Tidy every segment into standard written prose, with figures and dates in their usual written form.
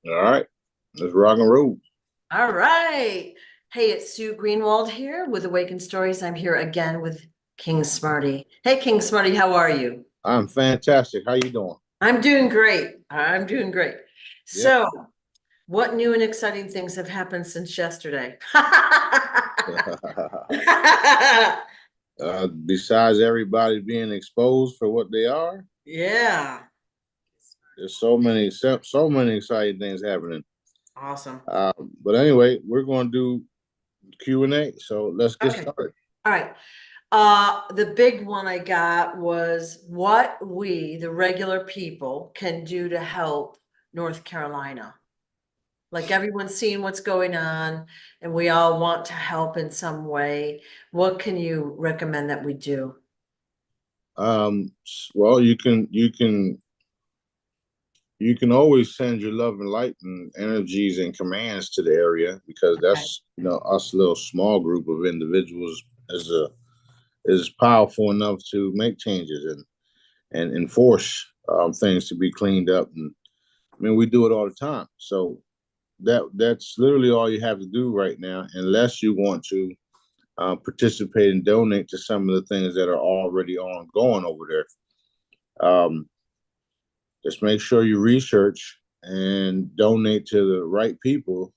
All right, let's rock and roll. All right. Hey, it's Sue Greenwald here with Awakened Stories. I'm here again with King Smarty. Hey, King Smarty, how are you? I'm fantastic. How you doing? I'm doing great. I'm doing great. Yep. So, what new and exciting things have happened since yesterday? Besides everybody being exposed for what they are, Yeah, there's so many exciting things happening. awesome. Uh, but anyway, we're going to do Q&A. So let's get Okay. started. All right. The big one I got was what we, the regular people, can do to help North Carolina. Like everyone's seeing what's going on and we all want to help in some way. What can you recommend that we do? Well, you can always send your love and light and energies and commands to the area because Okay. that's us little small group of individuals is a is powerful enough to make changes and enforce things to be cleaned up. And I mean, we do it all the time. So that's literally all you have to do right now, unless you want to participate and donate to some of the things that are already ongoing over there. Just make sure you research and donate to the right people,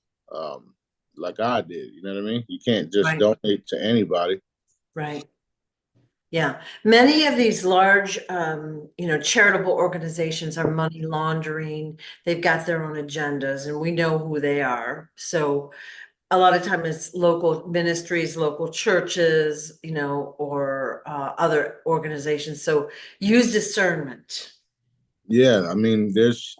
like I did. You know what I mean? You can't just Right, donate to anybody. right. Yeah. Many of these large, charitable organizations are money laundering. They've got their own agendas and we know who they are. So a lot of time it's local ministries, local churches, or other organizations. So use discernment. Yeah, I mean, there's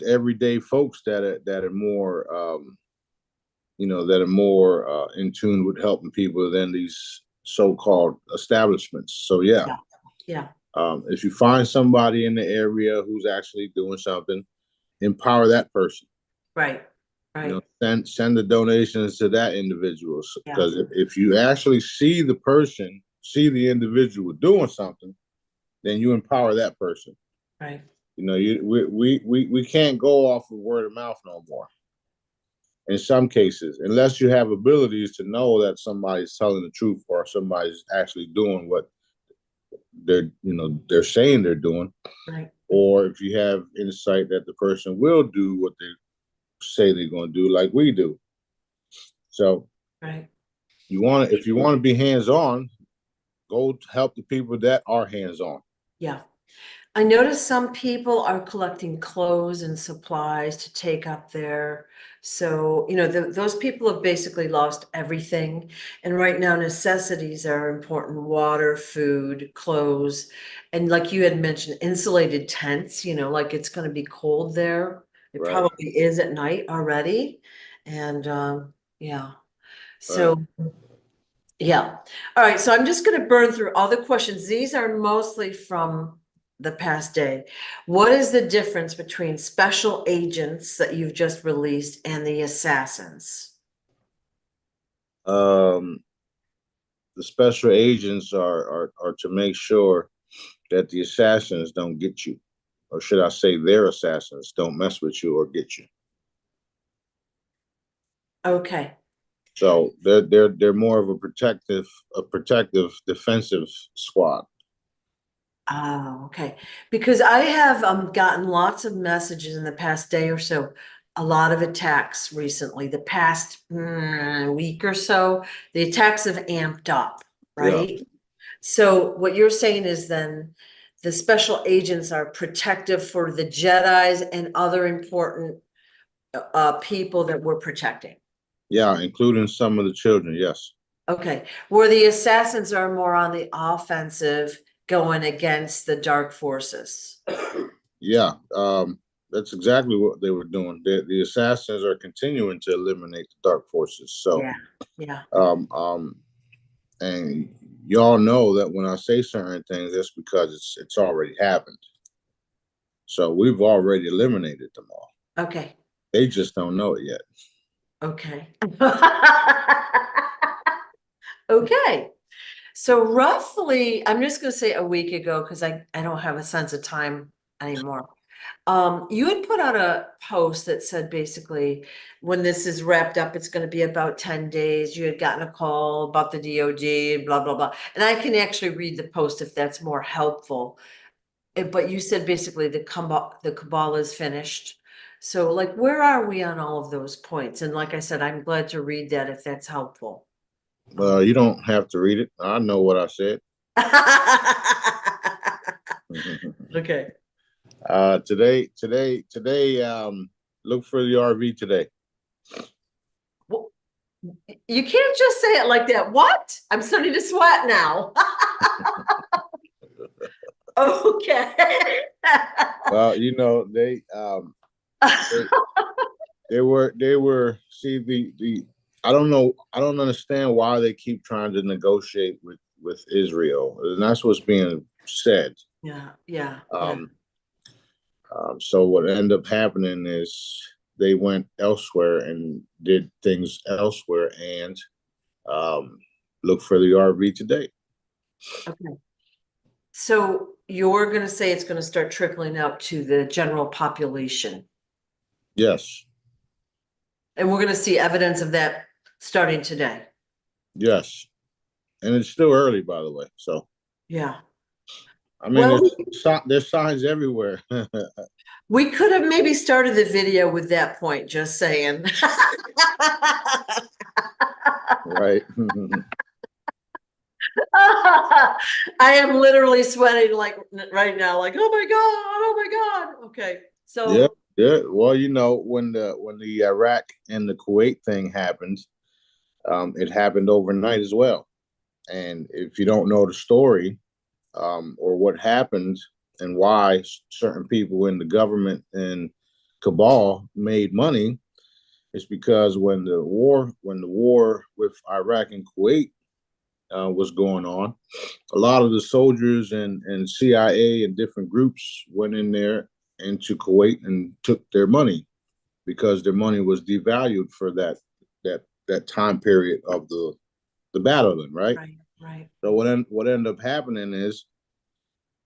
everyday folks that are more that are more in tune with helping people than these so-called establishments. So yeah, Yeah. Yeah. if you find somebody in the area who's actually doing something, empower that person. Right. Right. Send the donations to that individual Yeah. because if you actually see the individual doing something, then you empower that person. Right. We can't go off of word of mouth no more. In some cases, unless you have abilities to know that somebody's telling the truth or somebody's actually doing what they're saying they're doing, Right. or if you have insight that the person will do what they say they're going to do, like we do. So Right. if you want to be hands on, go help the people that are hands on. Yeah. I noticed some people are collecting clothes and supplies to take up there. So, those people have basically lost everything. And right now, necessities are important: water, food, clothes. And like you had mentioned, insulated tents, like it's going to be cold there. It Right, probably is at night already. And yeah. right. So, yeah. All right. So I'm just going to burn through all the questions. These are mostly from the past day. What is the difference between special agents that you've just released and the assassins? Um, the special agents are to make sure that the assassins don't get you, or should I say, their assassins don't mess with you or get you. Okay. So they're more of a protective, defensive squad. Oh, okay. Because I have gotten lots of messages in the past day or so, a lot of attacks recently, the past week or so, the attacks have amped up, Yeah, right? So what you're saying is then the special agents are protective for the Jedis and other important people that we're protecting. yeah, including some of the children. Yes. Okay, where the assassins are more on the offensive, going against the dark forces. Yeah, that's exactly what they were doing. The assassins are continuing to eliminate the dark forces. So, Yeah, yeah. um, um, and y'all know that when I say certain things, that's because it's already happened. So we've already eliminated them all. Okay, They just don't know it yet. okay. Okay. So roughly, I'm just gonna say a week ago, because I don't have a sense of time anymore. You had put out a post that said basically, when this is wrapped up, it's gonna be about 10 days. You had gotten a call about the DOD, blah, blah, blah. And I can actually read the post if that's more helpful. But you said basically the cabal is finished. So like, where are we on all of those points? And like I said, I'm glad to read that if that's helpful. You don't have to read it. I know what I said. Okay. Today, look for the RV today. Well, you can't just say it like that. What? I'm starting to sweat now. Okay. Well, you know, they were see the I don't know, I don't understand why they keep trying to negotiate with Israel, and that's what's being said. Yeah. So what ended up happening is they went elsewhere and did things elsewhere, and look for the RV today. Okay. So you're gonna say it's gonna start trickling out to the general population, Yes, and we're gonna see evidence of that starting today. yes, and it's still early, by the way. So Yeah. I mean, Well, there's signs everywhere. we could have maybe started the video with that point, just saying. Right. I am literally sweating like right now, like, oh my God. Okay. Yeah, So yeah. Well, you know, when the Iraq and the Kuwait thing happened, it happened overnight as well. And if you don't know the story, or what happened and why certain people in the government and cabal made money, it's because when the war with Iraq and Kuwait was going on, a lot of the soldiers and CIA and different groups went in there into Kuwait and took their money because their money was devalued for that time period of the battling, right? right. So what ended up happening is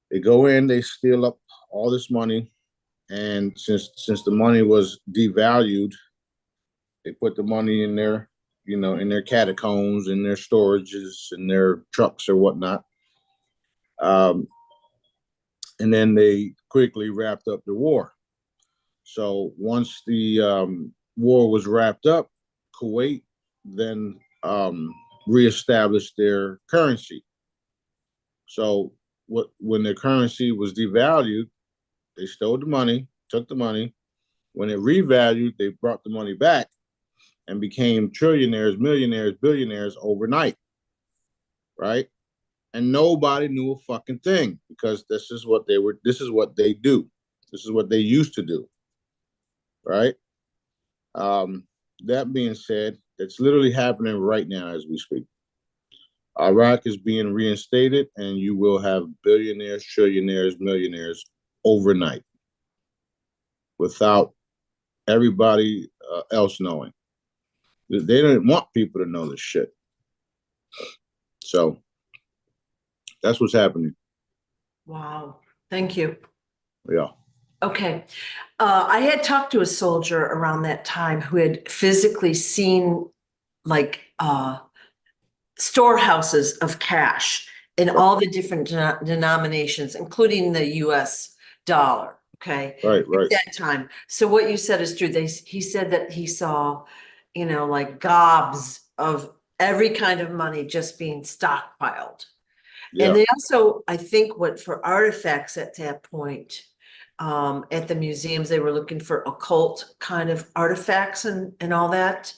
they go in, they steal up all this money, and since the money was devalued, they put the money in their, you know, in their catacombs, in their storages, in their trucks or whatnot. And then they quickly wrapped up the war. So once the war was wrapped up, Kuwait then reestablished their currency. So when their currency was devalued, they stole the money, took the money. When it revalued, they brought the money back and became trillionaires, millionaires, billionaires overnight, right? And nobody knew a fucking thing because this is what they were. This is what they do. This is what they used to do, right? That being said, it's literally happening right now as we speak. Iraq is being reinstated, and you will have billionaires, trillionaires, millionaires overnight without everybody else knowing. They didn't want people to know this shit. So that's what's happening. Wow. Thank you. Yeah. Okay. I had talked to a soldier around that time who had physically seen like storehouses of cash in all the different denominations, including the US dollar. Okay. Right. At that time. So what you said is true. He said that he saw, like gobs of every kind of money just being stockpiled. Yeah. And they also, I think, what for artifacts at that point, at the museums, they were looking for occult kind of artifacts and all that.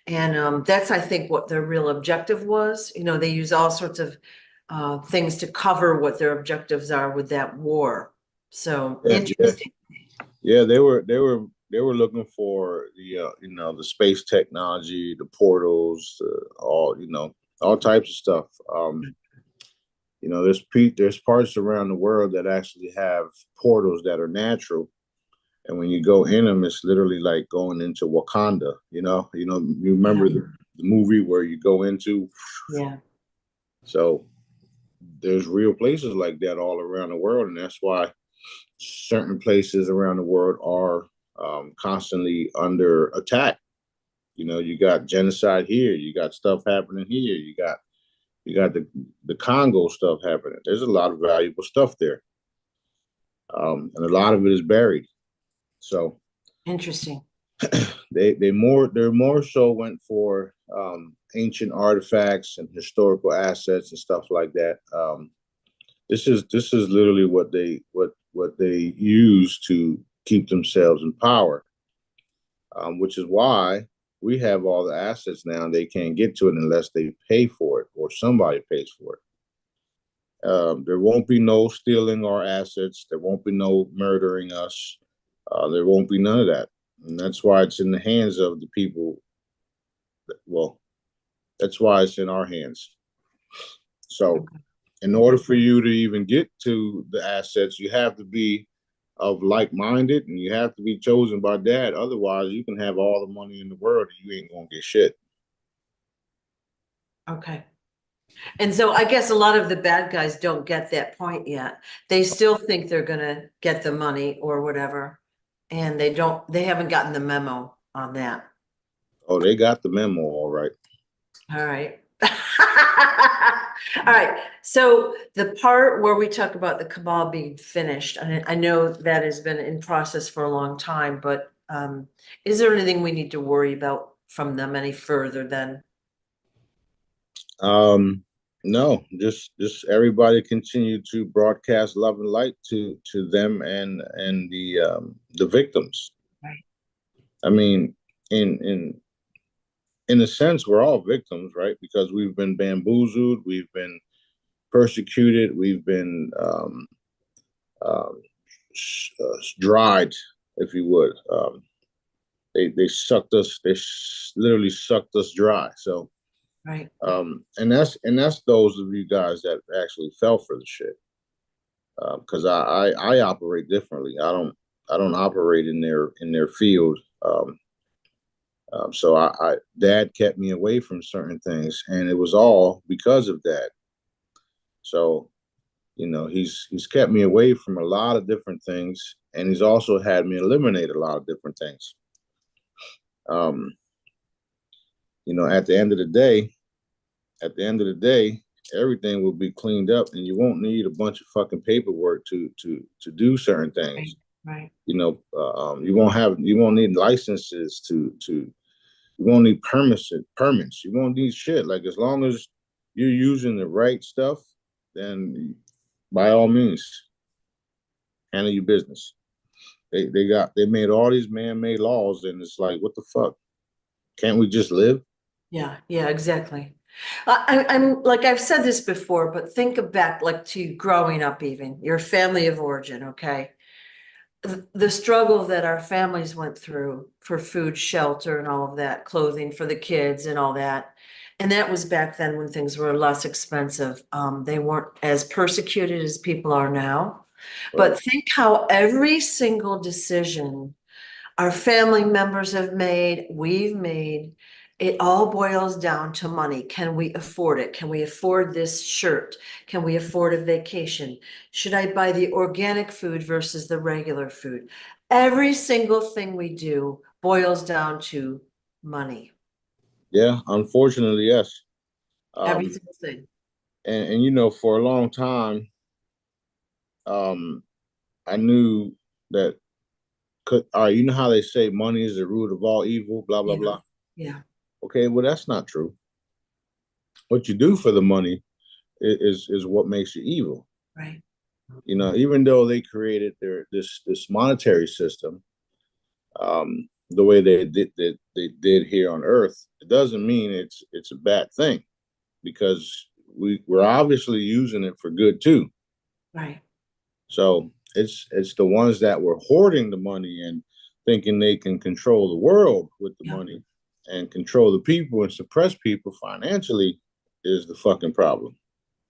And that's, I think, what their real objective was. They use all sorts of things to cover what their objectives are with that war. So interesting. Yeah, they were looking for the space technology, the portals, all types of stuff. There's parts around the world that actually have portals that are natural, and when you go in them, it's literally like going into Wakanda. You remember the movie where you go into. Yeah. So there's real places like that all around the world, and that's why certain places around the world are constantly under attack. You know, you got genocide here, you got stuff happening here, you got the Congo stuff happening. There's a lot of valuable stuff there, and a lot of it is buried. So Interesting. they're more so went for ancient artifacts and historical assets and stuff like that. This is literally what they use to keep themselves in power, which is why we have all the assets now, and they can't get to it unless they pay for it or somebody pays for it. There won't be no stealing our assets. There won't be no murdering us. There won't be none of that. And that's why it's in the hands of the people. Well, that's why it's in our hands. So, in order for you to even get to the assets, you have to be of like-minded, and you have to be chosen by dad. Otherwise, you can have all the money in the world and you ain't gonna get shit. Okay. And so I guess a lot of the bad guys don't get that point yet. They still think they're gonna get the money or whatever. And they haven't gotten the memo on that. Oh, they got the memo, all right. All right. All right. So the part where we talk about the cabal being finished, I know that has been in process for a long time, but is there anything we need to worry about from them any further than? No, just everybody continue to broadcast love and light to them and the victims. Right. I mean, in a sense, we're all victims, right? Because we've been bamboozled, we've been persecuted, we've been dried, if you would. They sucked us. They literally sucked us dry. So, Right. And that's those of you guys that actually fell for the shit. Because I operate differently. I don't operate in their field. So dad kept me away from certain things, and it was all because of that. So, he's kept me away from a lot of different things, and he's also had me eliminate a lot of different things. Um, at the end of the day, everything will be cleaned up, and you won't need a bunch of fucking paperwork to do certain things. Right. You won't need licenses you won't need permits. You won't need shit. Like, as long as you're using the right stuff, then by all means, handle your business. They made all these man-made laws, and it's like, what the fuck? Can't we just live? Yeah, exactly. I'm like, I've said this before, but think back like to growing up, even your family of origin, okay? The struggle that our families went through for food, shelter, and all of that, clothing for the kids and all that. And that was back then when things were less expensive. They weren't as persecuted as people are now. But think how every single decision our family members have made, we've made, it all boils down to money. Can we afford it? Can we afford this shirt? Can we afford a vacation? Should I buy the organic food versus the regular food? Every single thing we do boils down to money. Yeah, unfortunately, yes. Every single thing. And for a long time, I knew that. All right, you know how they say money is the root of all evil, blah blah Yeah. blah. Yeah. Okay, well, that's not true. What you do for the money is what makes you evil. Right. Even though they created this monetary system, the way they did here on Earth, it doesn't mean it's a bad thing, because we're obviously using it for good too. Right. So it's the ones that were hoarding the money and thinking they can control the world with the money and control the people and suppress people financially is the fucking problem.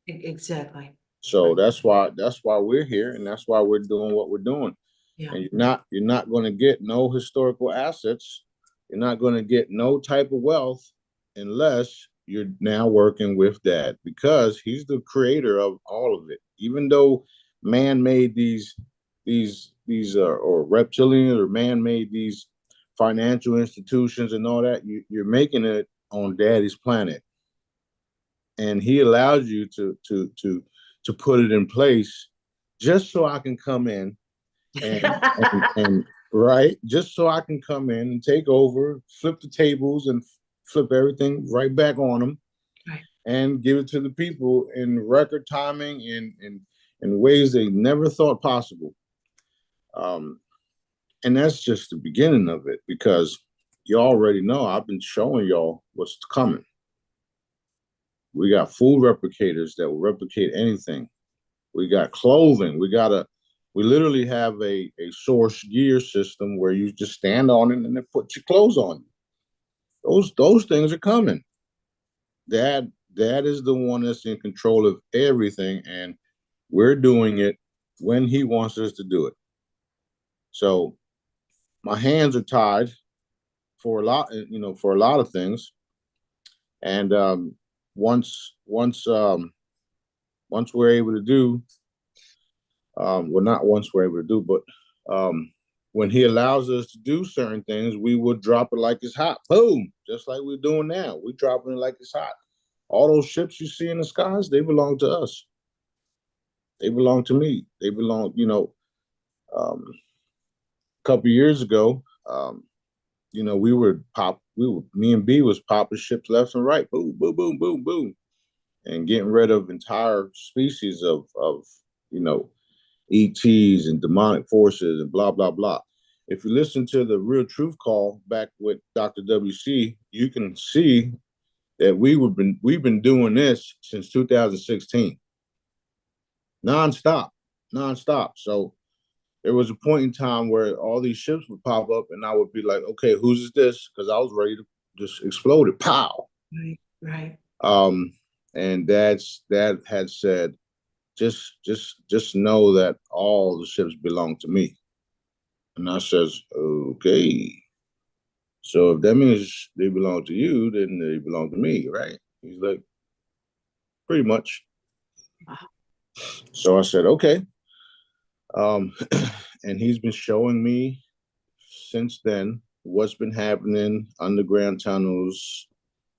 Exactly. So that's why we're here, and that's why we're doing what we're doing. Yeah. And you're not going to get no historical assets. You're not going to get no type of wealth unless you're now working with dad, because he's the creator of all of it. Even though man made these or reptilian or man-made these financial institutions and all that, you're making it on Daddy's planet, and he allows you to put it in place just so I can come in and right, just so I can come in and take over, flip the tables, and flip everything right back on them, Right. and give it to the people in record timing and in ways they never thought possible. And that's just the beginning of it, because you already know I've been showing y'all what's coming. We got food replicators that will replicate anything. We got clothing. We literally have a source gear system where you just stand on it and they put your clothes on you. Those things are coming. That is the one that's in control of everything, and we're doing it when he wants us to do it. So my hands are tied for a lot, for a lot of things. And once we're able to do, well, not once we're able to do, but when he allows us to do certain things, we will drop it like it's hot. Boom, just like we're doing now. We're dropping it like it's hot. All those ships you see in the skies, they belong to us. They belong to me. They belong, a couple of years ago, me and B was popping ships left and right. Boom, boom, boom, boom, boom. And getting rid of entire species of ETs and demonic forces and blah, blah, blah. If you listen to the Real Truth Call back with Dr. WC, you can see that we've been doing this since 2016. Nonstop. So there was a point in time where all these ships would pop up and I would be like, okay, whose is this? Because I was ready to just explode it. Pow. Right. And Dad had said, just know that all the ships belong to me. And I says, okay. So if that means they belong to you, then they belong to me, right? He's like, pretty much. Wow. So I said, okay. And he's been showing me since then what's been happening, underground tunnels,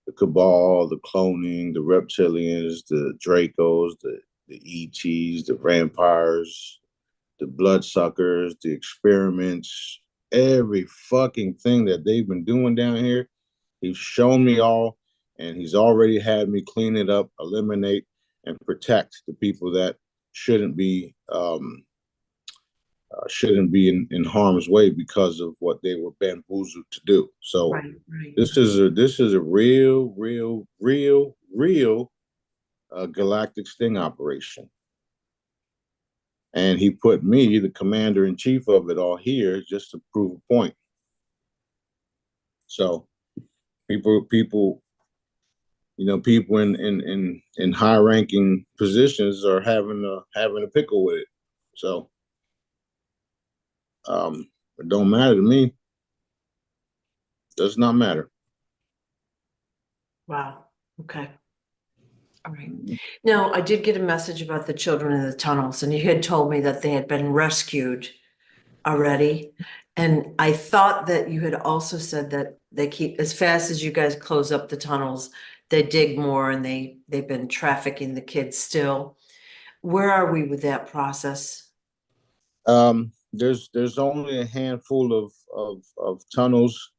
the cabal, the cloning, the reptilians, the Dracos, the ETs, the vampires, the bloodsuckers, the experiments, every fucking thing that they've been doing down here. He's shown me all, and he's already had me clean it up, eliminate, and protect the people that shouldn't be in harm's way because of what they were bamboozled to do. So right. This is a real galactic sting operation. And he put me, the commander in chief of it all, here just to prove a point. So people in high ranking positions are having a pickle with it. So it don't matter to me. Does not matter. Wow. Okay. All right. Now, I did get a message about the children in the tunnels, and you had told me that they had been rescued already. And I thought that you had also said that they keep, as fast as you guys close up the tunnels, they dig more and they've been trafficking the kids still. Where are we with that process? There's only a handful of tunnels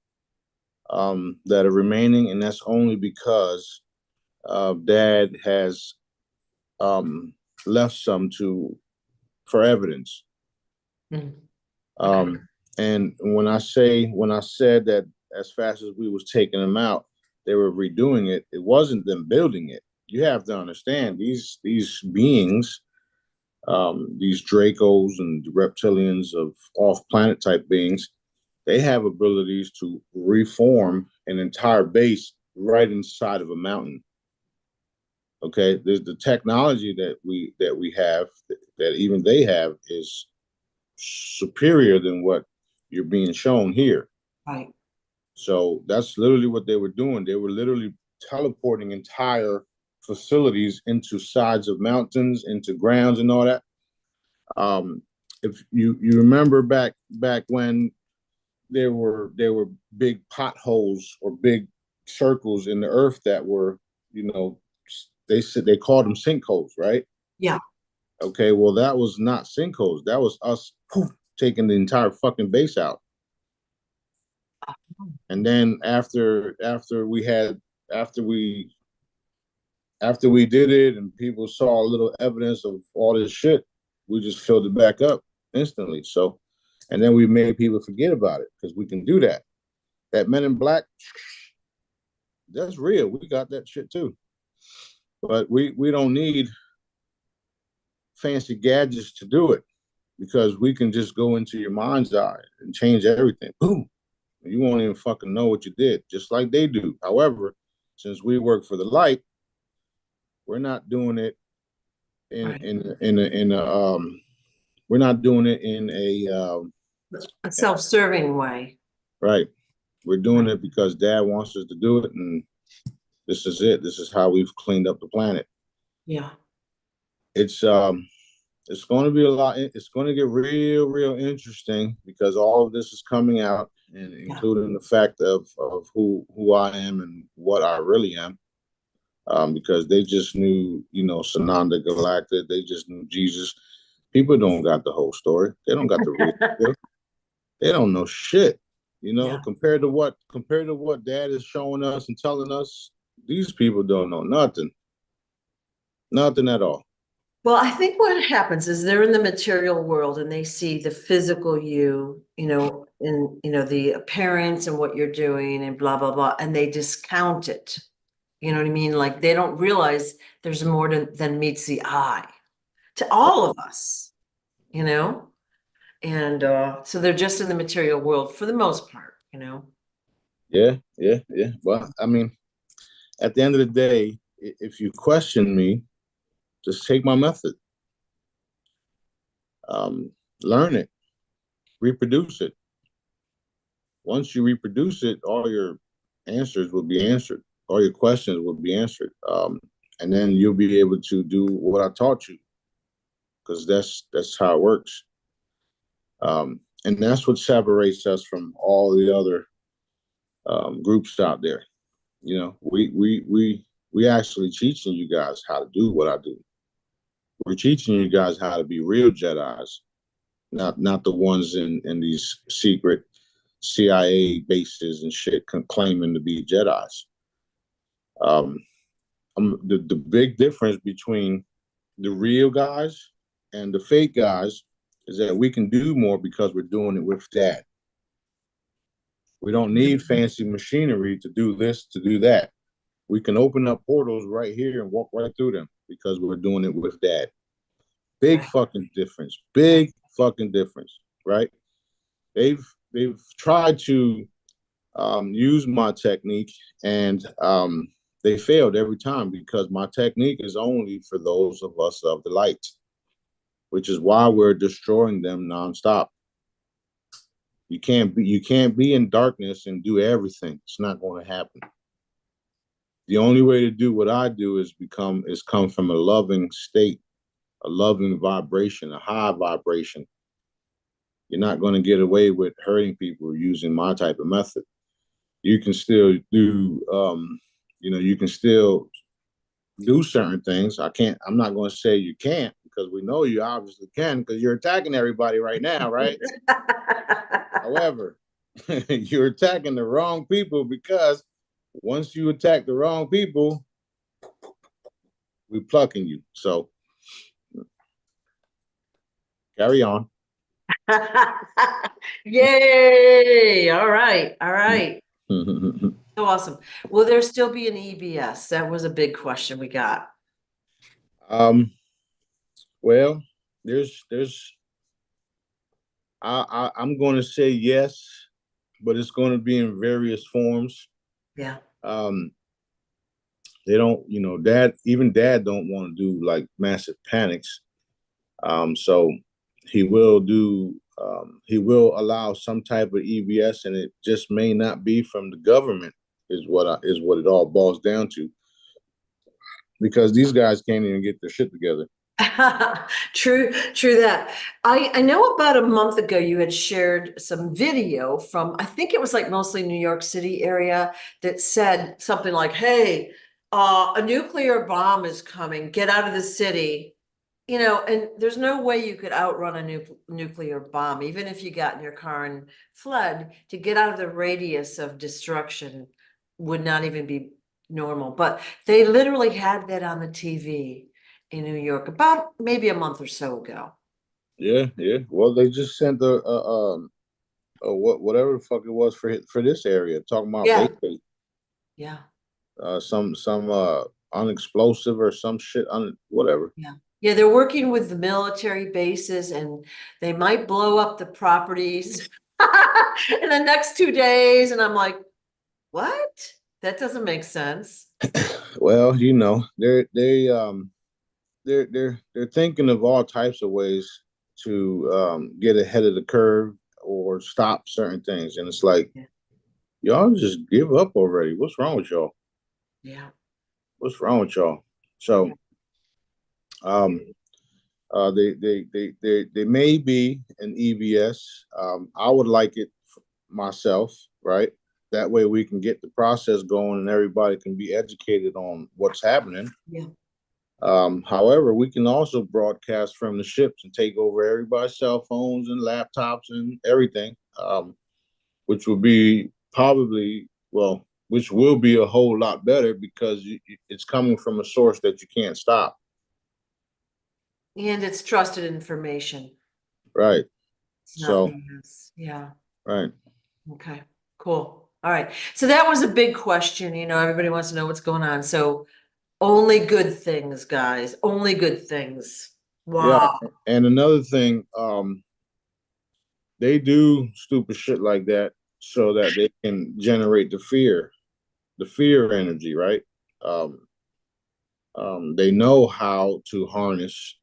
that are remaining, and that's only because Dad has left some for evidence. Okay. And when I said that as fast as we was taking them out, they were redoing it. It wasn't them building it. You have to understand these beings, these Dracos and reptilians of off-planet type beings, they have abilities to reform an entire base right inside of a mountain. Okay, there's the technology that we have that even they have is superior than what you're being shown here. Right. So that's literally what they were doing. They were literally teleporting entire facilities into sides of mountains, into grounds and all that. if you remember back when there were big potholes or big circles in the earth that were, they called them sinkholes, right? Yeah. Okay, well, that was not sinkholes. That was us taking the entire fucking base out. And then after we did it and people saw a little evidence of all this shit, we just filled it back up instantly. So, and then we made people forget about it because we can do that. That Men in Black, that's real. We got that shit too. But we don't need fancy gadgets to do it because we can just go into your mind's eye and change everything. Boom. You won't even fucking know what you did, just like they do. However, since we work for the light, we're not doing it we're not doing it in a self-serving way. Right. We're doing it because Dad wants us to do it, and this is it. This is how we've cleaned up the planet. Yeah. It's going to be a lot. It's going to get real interesting because all of this is coming out, and including the fact of who I am and what I really am. Because they just knew, Sananda Galacta. They just knew Jesus. People don't got the whole story. They don't got the real deal. They don't know shit. Compared to what Dad is showing us and telling us, these people don't know nothing. Nothing at all. Well, I think what happens is they're in the material world and they see the physical you, in the appearance and what you're doing and blah, blah, blah, and they discount it. You know what I mean? Like they don't realize there's more than meets the eye to all of us, and so they're just in the material world for the most part, Yeah. Well, I mean, at the end of the day, if you question me, just take my method. Learn it, reproduce it. Once you reproduce it, all your answers will be answered. All your questions will be answered. And then you'll be able to do what I taught you, because that's how it works. And that's what separates us from all the other groups out there. We actually teaching you guys how to do what I do. We're teaching you guys how to be real Jedis, not the ones in these secret CIA bases and shit claiming to be Jedis. The big difference between the real guys and the fake guys is that we can do more because we're doing it with Dad. We don't need fancy machinery to do this, to do that. We can open up portals right here and walk right through them because we're doing it with Dad. Big fucking difference. Big fucking difference, right? They've tried to use my technique, and they failed every time because my technique is only for those of us of the light, which is why we're destroying them nonstop. You can't be in darkness and do everything. It's not going to happen. The only way to do what I do is come from a loving state, a loving vibration, a high vibration. You're not going to get away with hurting people using my type of method. You can still do, you can still do certain things. I'm not going to say you can't, because we know you obviously can, because you're attacking everybody right now, right? However, you're attacking the wrong people, because once you attack the wrong people, we're plucking you. So carry on. Yay! All right. So awesome. Will there still be an EBS? That was a big question we got. Well, I'm going to say yes, but it's going to be in various forms. Yeah. They don't, Dad don't want to do like massive panics. So he will allow some type of EBS, and it just may not be from the government, is what it all boils down to, because these guys can't even get their shit together. True that. I know about a month ago you had shared some video from, I think it was like mostly New York City area, that said something like, hey, a nuclear bomb is coming, get out of the city. You know, and there's no way you could outrun a nuclear bomb, even if you got in your car and fled. To get out of the radius of destruction would not even be normal. But they literally had that on the TV in New York about maybe a month or so ago. Yeah, yeah. Well, they just sent whatever the fuck it was for this area, talking about Yeah, vacate yeah, some unexplosive or some shit on whatever. yeah. Yeah, they're working with the military bases and they might blow up the properties in the next 2 days. And I'm like, what? That doesn't make sense. Well, they're thinking of all types of ways to get ahead of the curve or stop certain things, and it's like Yeah, y'all just give up already. What's wrong with y'all? yeah, What's wrong with y'all? So, um, they may be an EBS. I would like it myself, right? That way we can get the process going and everybody can be educated on what's happening. yeah. However, we can also broadcast from the ships and take over everybody's cell phones and laptops and everything, which will be probably, well, which will be a whole lot better because it's coming from a source that you can't stop. And it's trusted information. Right. It's So, nothing else. Yeah. right. Okay. Cool. All right. So that was a big question. You know, everybody wants to know what's going on. So only good things, guys. Only good things. Yeah. Wow. And another thing, they do stupid shit like that so that they can generate the fear energy, right? Um, they know how to harness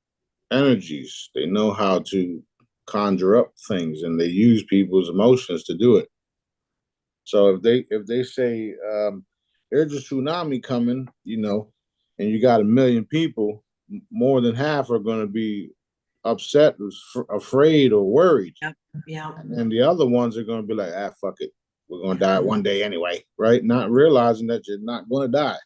energies. They know how to conjure up things, and they use people's emotions to do it. So if they say there's a tsunami coming, and you got 1 million people, more than half are going to be upset, afraid, or worried, Yep. Yeah. and the other ones are going to be like, fuck it, we're going to die one day anyway, right? Not realizing that you're not going to die.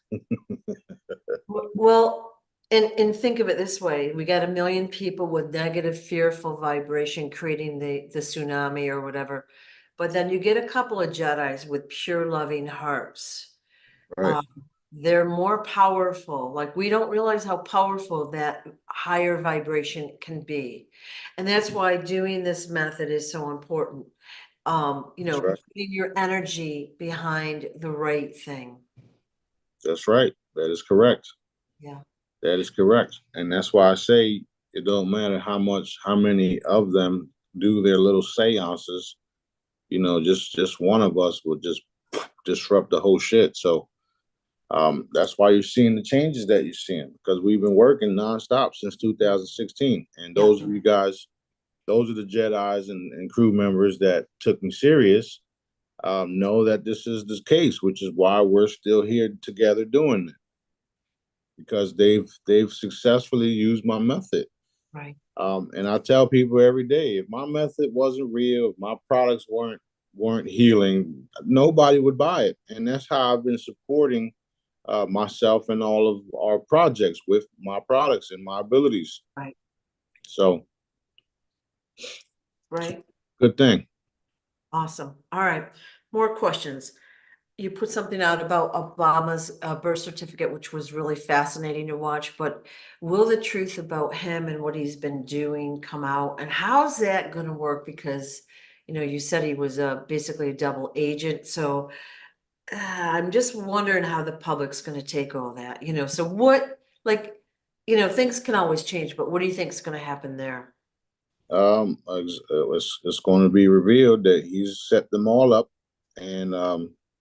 Well, and think of it this way, we got 1 million people with negative, fearful vibration creating the tsunami or whatever. But then you get a couple of Jedis with pure loving hearts. Right. Um, they're more powerful. Like we don't realize how powerful that higher vibration can be. And that's why doing this method is so important. That's right. Putting your energy behind the right thing. That's right. That is correct. Yeah. That is correct. And that's why I say it don't matter how many of them do their little seances, just one of us will just disrupt the whole shit. So that's why you're seeing the changes that you're seeing because we've been working nonstop since 2016. And Yeah. those of you guys, those are the Jedi's and crew members that took me serious, know that this is the case, which is why we're still here together doing it because they've successfully used my method. Right. And I tell people every day, if my method wasn't real, if my products weren't healing, nobody would buy it. And that's how I've been supporting myself and all of our projects with my products and my abilities. Right. So, Right. good thing. Awesome. All right. More questions. You put something out about Obama's birth certificate, which was really fascinating to watch, but will the truth about him and what he's been doing come out? And how's that going to work? Because, you said he was basically a double agent. So I'm just wondering how the public's going to take all that, so what, like, things can always change, but what do you think is going to happen there? It's going to be revealed that he's set them all up, and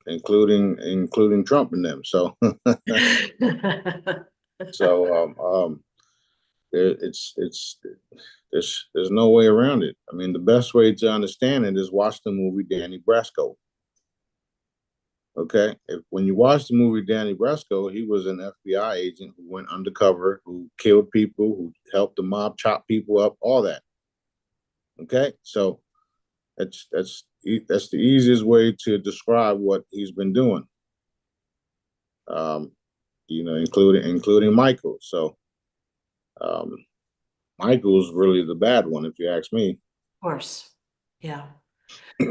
including Trump and them. So, so it's there's no way around it. I mean, the best way to understand it is watch the movie Danny Brasco. Okay, when you watch the movie Danny Brasco, he was an FBI agent who went undercover, who killed people, who helped the mob chop people up, all that. Okay, so that's the easiest way to describe what he's been doing. Um, including Michael. So um, Michael's really the bad one, if you ask me. Of course. Yeah.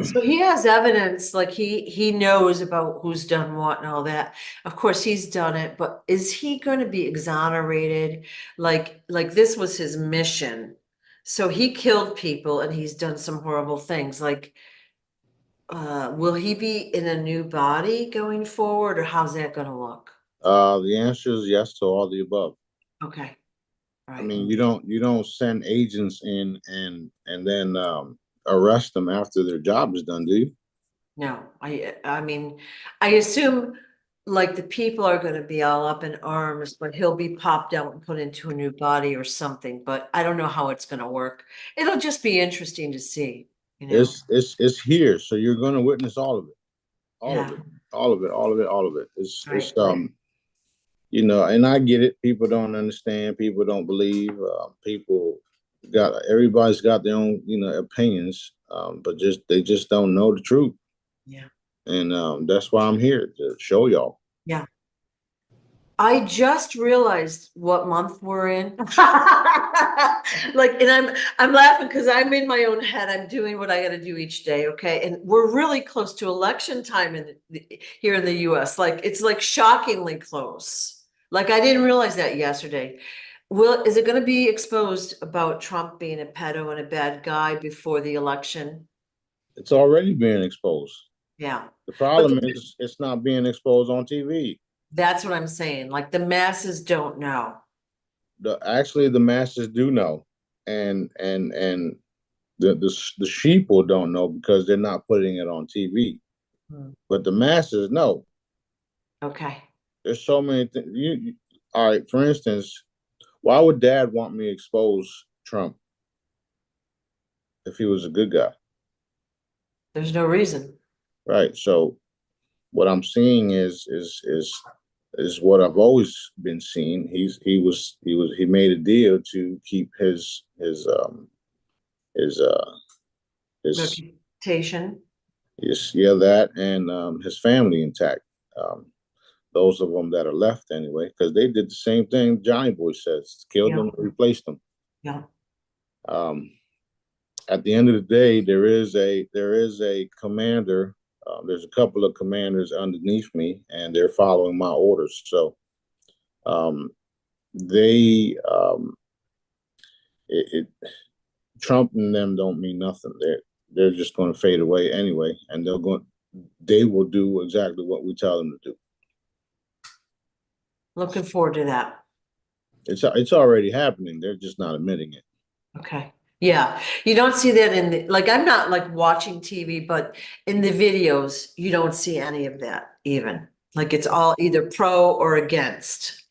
So he has evidence, like he knows about who's done what and all that. Of course, he's done it, but is he going to be exonerated? Like this was his mission. So he killed people and he's done some horrible things. Like, will he be in a new body going forward, or how's that going to look? The answer is yes to all the above. Okay. All I right. mean, you don't send agents in and then arrest them after their job is done, do you? No, I mean, I assume like the people are gonna be all up in arms, but he'll be popped out and put into a new body or something, but I don't know how it's gonna work. It'll just be interesting to see, you know? It's here, so you're going to witness all of it, all of Yeah, it, all of it, all of it, all of it. It's right. and I get it. People don't understand. People don't believe. People got everybody's got their own opinions, but they just don't know the truth, Yeah, and that's why I'm here to show y'all. yeah. I just realized what month we're in. Like, and I'm laughing because I'm in my own head. I'm doing what I got to do each day. Okay. And we're really close to election time here in the US. Like, it's like shockingly close. Like, I didn't realize that yesterday. Is it going to be exposed about Trump being a pedo and a bad guy before the election? It's already being exposed. Yeah. The But problem is it's not being exposed on TV. that's what I'm saying. Like, the masses don't know. Actually, the masses do know, and the sheeple don't know because they're not putting it on TV. Hmm. But the masses know. Okay. There's so many things. All right, for instance, why would Dad want me to expose Trump if he was a good guy? There's no reason. Right. So what I'm seeing is what I've always been seeing. He made a deal to keep his his Reputation. that and his family intact. Um, those of them that are left anyway, because they did the same thing Johnny Boy says, killed Yeah, them, replaced them. yeah, Um, at the end of the day, there is a commander. There's a couple of commanders underneath me, and they're following my orders. So um, they Trump and them don't mean nothing. They're just going to fade away anyway, and they will do exactly what we tell them to do. looking forward to that. It's already happening. They're just not admitting it. Okay. Yeah, you don't see that in the, like, I'm not like watching TV, but in the videos, you don't see any of that even. Like, it's all either pro or against.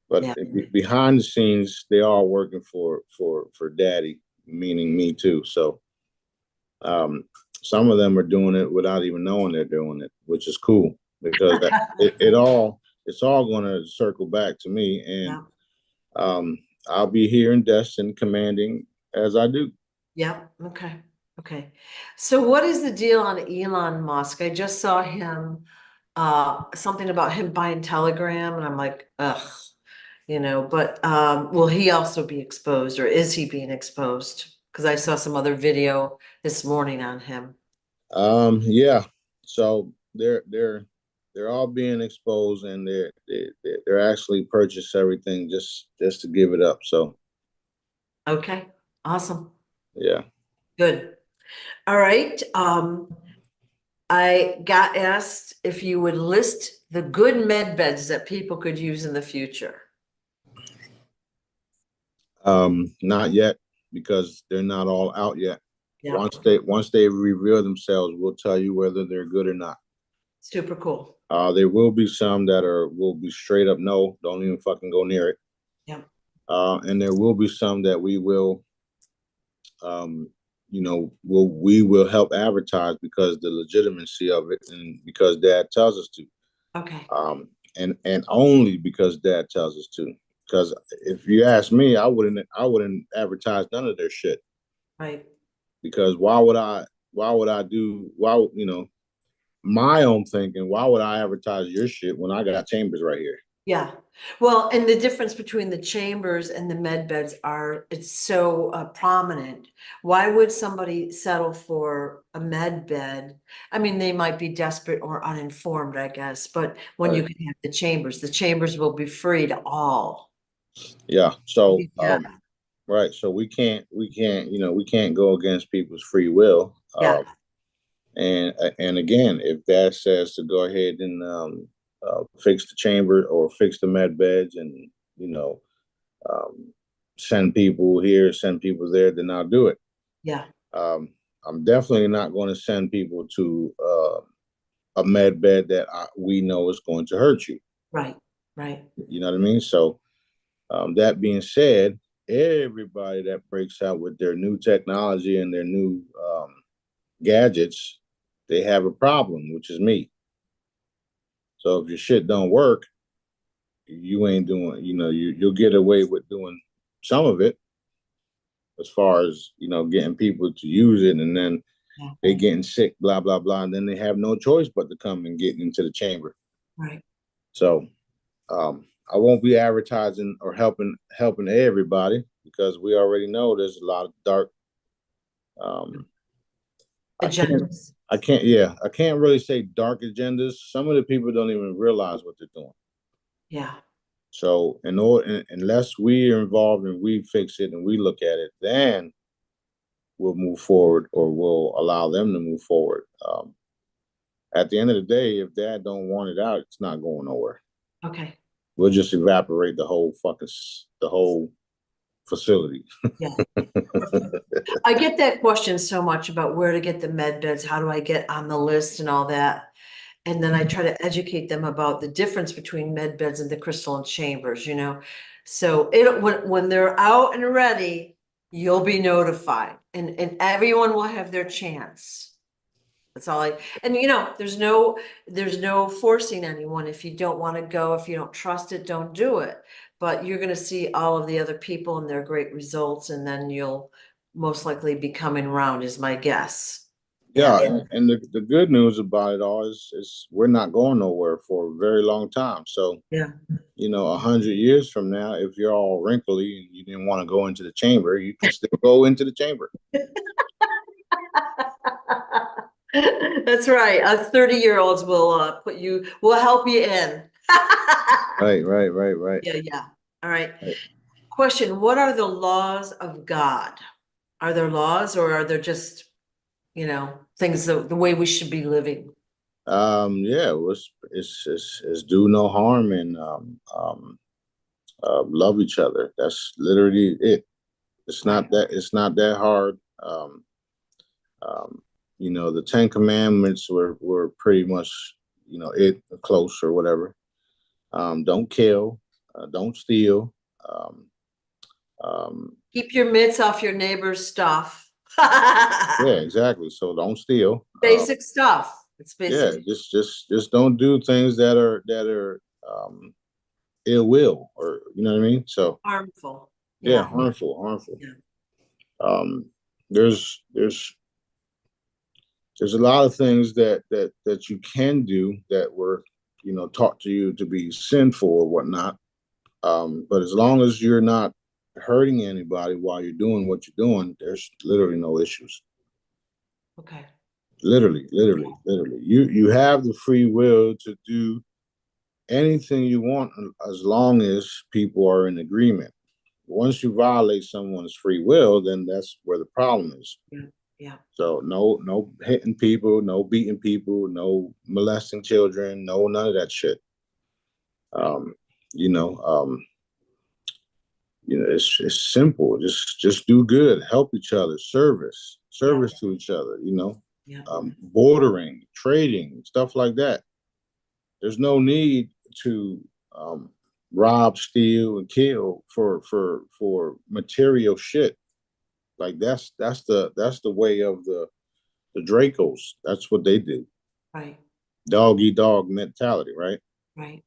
But Yeah, behind the scenes, they are working for Daddy, meaning me too. So um, some of them are doing it without even knowing they're doing it, which is cool because it's all going to circle back to me, and yeah, um, I'll be here in Destin commanding as I do. yeah, okay, okay. So what is the deal on Elon Musk? I just saw him, something about him buying Telegram, and I'm like, ugh. But will he also be exposed, or is he being exposed? Because I saw some other video this morning on him. Yeah. So they're all being exposed, and they're actually purchased everything just to give it up. So Okay, awesome, yeah. good. All right. I got asked if you would list the good med beds that people could use in the future. Not yet because they're not all out yet. Yeah, Once they reveal themselves, we'll tell you whether they're good or not. super cool. There will be some that will be straight up no, don't even fucking go near it. Yeah, And there will be some that we will we will help advertise because the legitimacy of it, and because Dad tells us to. Okay. And only because Dad tells us to. Because if you ask me, I wouldn't advertise none of their shit. Right. Because why would I do, my own thinking, why would I advertise your shit when I got chambers right here? Yeah. Well, and the difference between the chambers and the med beds it's so prominent. Why would somebody settle for a med bed? I mean, they might be desperate or uninformed, I guess, but when you Right. can have the chambers will be free to all. Yeah. So, Yeah. right. So we can't, we can't go against people's free will. Yeah. And again, if Dad says to go ahead and fix the chamber or fix the med beds, and um, send people here, send people there, then I'll do it. Yeah. I'm definitely not going to send people to a med bed that we know is going to hurt you. Right. Right. You know what I mean? So that being said, everybody that breaks out with their new technology and their new gadgets, they have a problem, which is me. So if your shit don't work, you ain't doing, you'll get away with doing some of it, as far as, getting people to use it, and then they getting sick, blah, blah, blah. And then they have no choice but to come and get into the chamber. Right. So I won't be advertising or helping everybody, because we already know there's a lot of dark Agendas. I can't really say dark agendas. Some of the people don't even realize what they're doing. Yeah. So unless we are involved and we fix it and we look at it, then we'll move forward, or we'll allow them to move forward. At the end of the day, if Dad don't want it out, it's not going nowhere. Okay. We'll just evaporate the whole facility. Yeah. I get that question so much about where to get the med beds, how do I get on the list and all that. And then I try to educate them about the difference between med beds and the crystalline chambers, So when they're out and ready, you'll be notified, and everyone will have their chance. That's all there's no forcing anyone. If you don't want to go, if you don't trust it, don't do it. But you're going to see all of the other people and their great results, and then you'll most likely be coming around, is my guess. Yeah, and the good news about it all is we're not going nowhere for a very long time. So, Yeah. 100 years from now, if you're all wrinkly and you didn't want to go into the chamber, you can still go into the chamber. That's right. Us 30-year-olds will we'll help you in. Right. Yeah. All right. Question: what are the laws of God? Are there laws, or are there just, things the way we should be living? Yeah, it's do no harm, and love each other. That's literally it. It's not that hard. The 10 Commandments were pretty much, it close or whatever. Don't kill, don't steal. Keep your mitts off your neighbor's stuff. Yeah, exactly. So don't steal. Basic stuff. It's basic. Yeah, just don't do things that are ill will, or you know what I mean. So harmful. Yeah, harmful. Yeah. There's a lot of things that you can do that were taught to you to be sinful or whatnot. But as long as you're not hurting anybody while you're doing what you're doing, there's literally no issues. Okay. Literally. You have the free will to do anything you want, as long as people are in agreement. Once you violate someone's free will, then that's where the problem is. Yeah. So no hitting people, no beating people, no molesting children, no none of that shit. It's simple. Just do good, help each other, service to each other. Bordering, trading, stuff like that. There's no need to rob, steal, and kill for material shit. Like that's the way of the Dracos. That's what they do. Right, Dog eat dog mentality, right? right.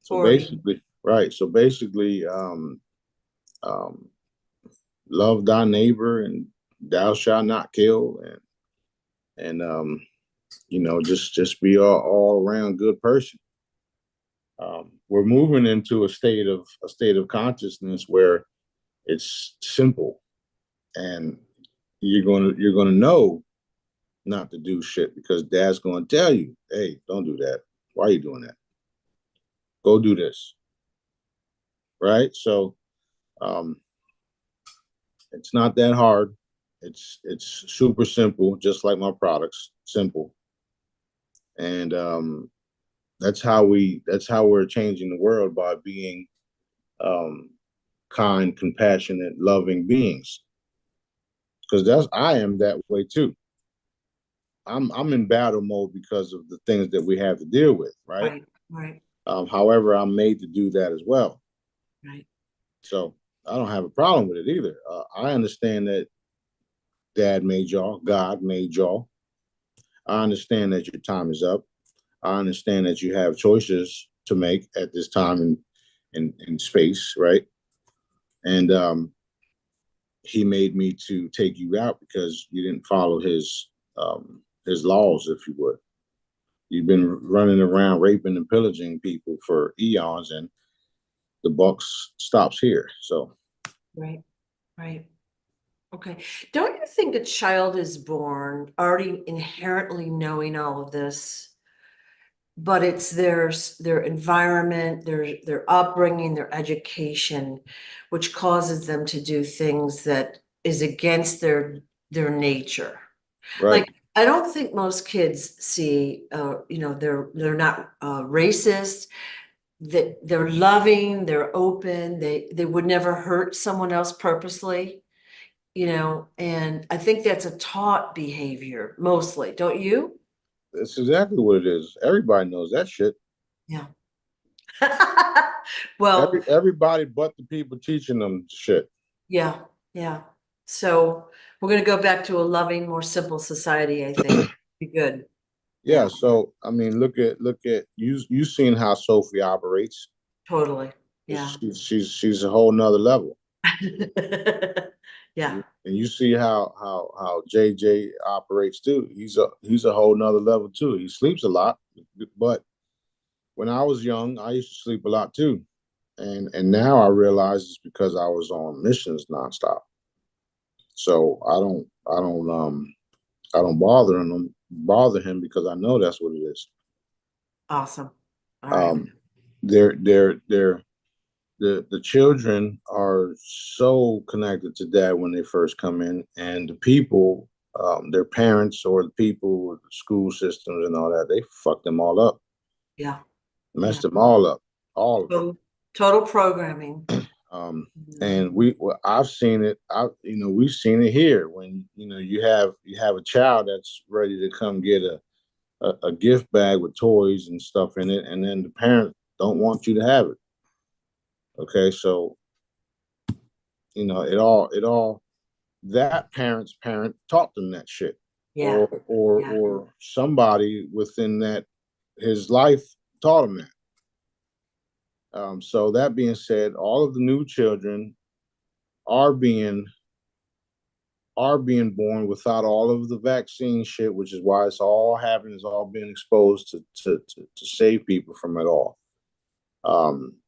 So Hoarding. basically, right. So basically, um, love thy neighbor and thou shalt not kill, and just be all around good person. We're moving into a state of consciousness where it's simple, and you're gonna know not to do shit because dad's gonna tell you, hey, don't do that. Why are you doing that? Go do this. Right? So um it's not that hard. It's super simple, just like my products, simple. And that's how we're changing the world by being um kind, compassionate, loving beings. Because I am that way too. I'm in battle mode because of the things that we have to deal with, right? Right, right, However, I'm made to do that as well. right. So I don't have a problem with it either. I understand that Dad made y'all, God made y'all. I understand that your time is up. I understand that you have choices to make at this time in space, right? And he made me to take you out because you didn't follow his laws, if you would. You've been running around raping and pillaging people for eons, and the bucks stops here. So Right, right. Okay. Don't you think a child is born already inherently knowing all of this? But it's their environment, their upbringing, their education, which causes them to do things that is against their nature. right, Like, I don't think most kids see, they're not racist, that they're loving, they're open, they would never hurt someone else purposely, and I think that's a taught behavior mostly, don't you? that's exactly what it is. Everybody knows that shit. Yeah. Well, Everybody but the people teaching them shit. yeah, yeah. So we're gonna go back to a loving, more simple society, I think. Be good. Yeah. Yeah, So I mean, look at you. You seen how Sophie operates. totally. Yeah. She's a whole nother level. Yeah, And you see how JJ operates too. He's a whole nother level too. He sleeps a lot, but when I was young, I used to sleep a lot too. And now I realize it's because I was on missions nonstop. So I don't bother him because I know that's what it is. awesome. All right. Um, they're the children are so connected to dad when they first come in, and the people, their parents or the people, the school systems and all that, they fuck them all up, Yeah, yeah. messed them all up, all of it. Total programming. Um, Mhm. and I've seen it. We've seen it here when you have a child that's ready to come get a gift bag with toys and stuff in it, and then the parent don't want you to have it. Okay, so it all that parent's parent taught them that shit, Yeah, yeah, or somebody within that his life taught him that. So that being said, all of the new children are being born without all of the vaccine shit, which is why it's all happening. It's all being exposed to save people from it all.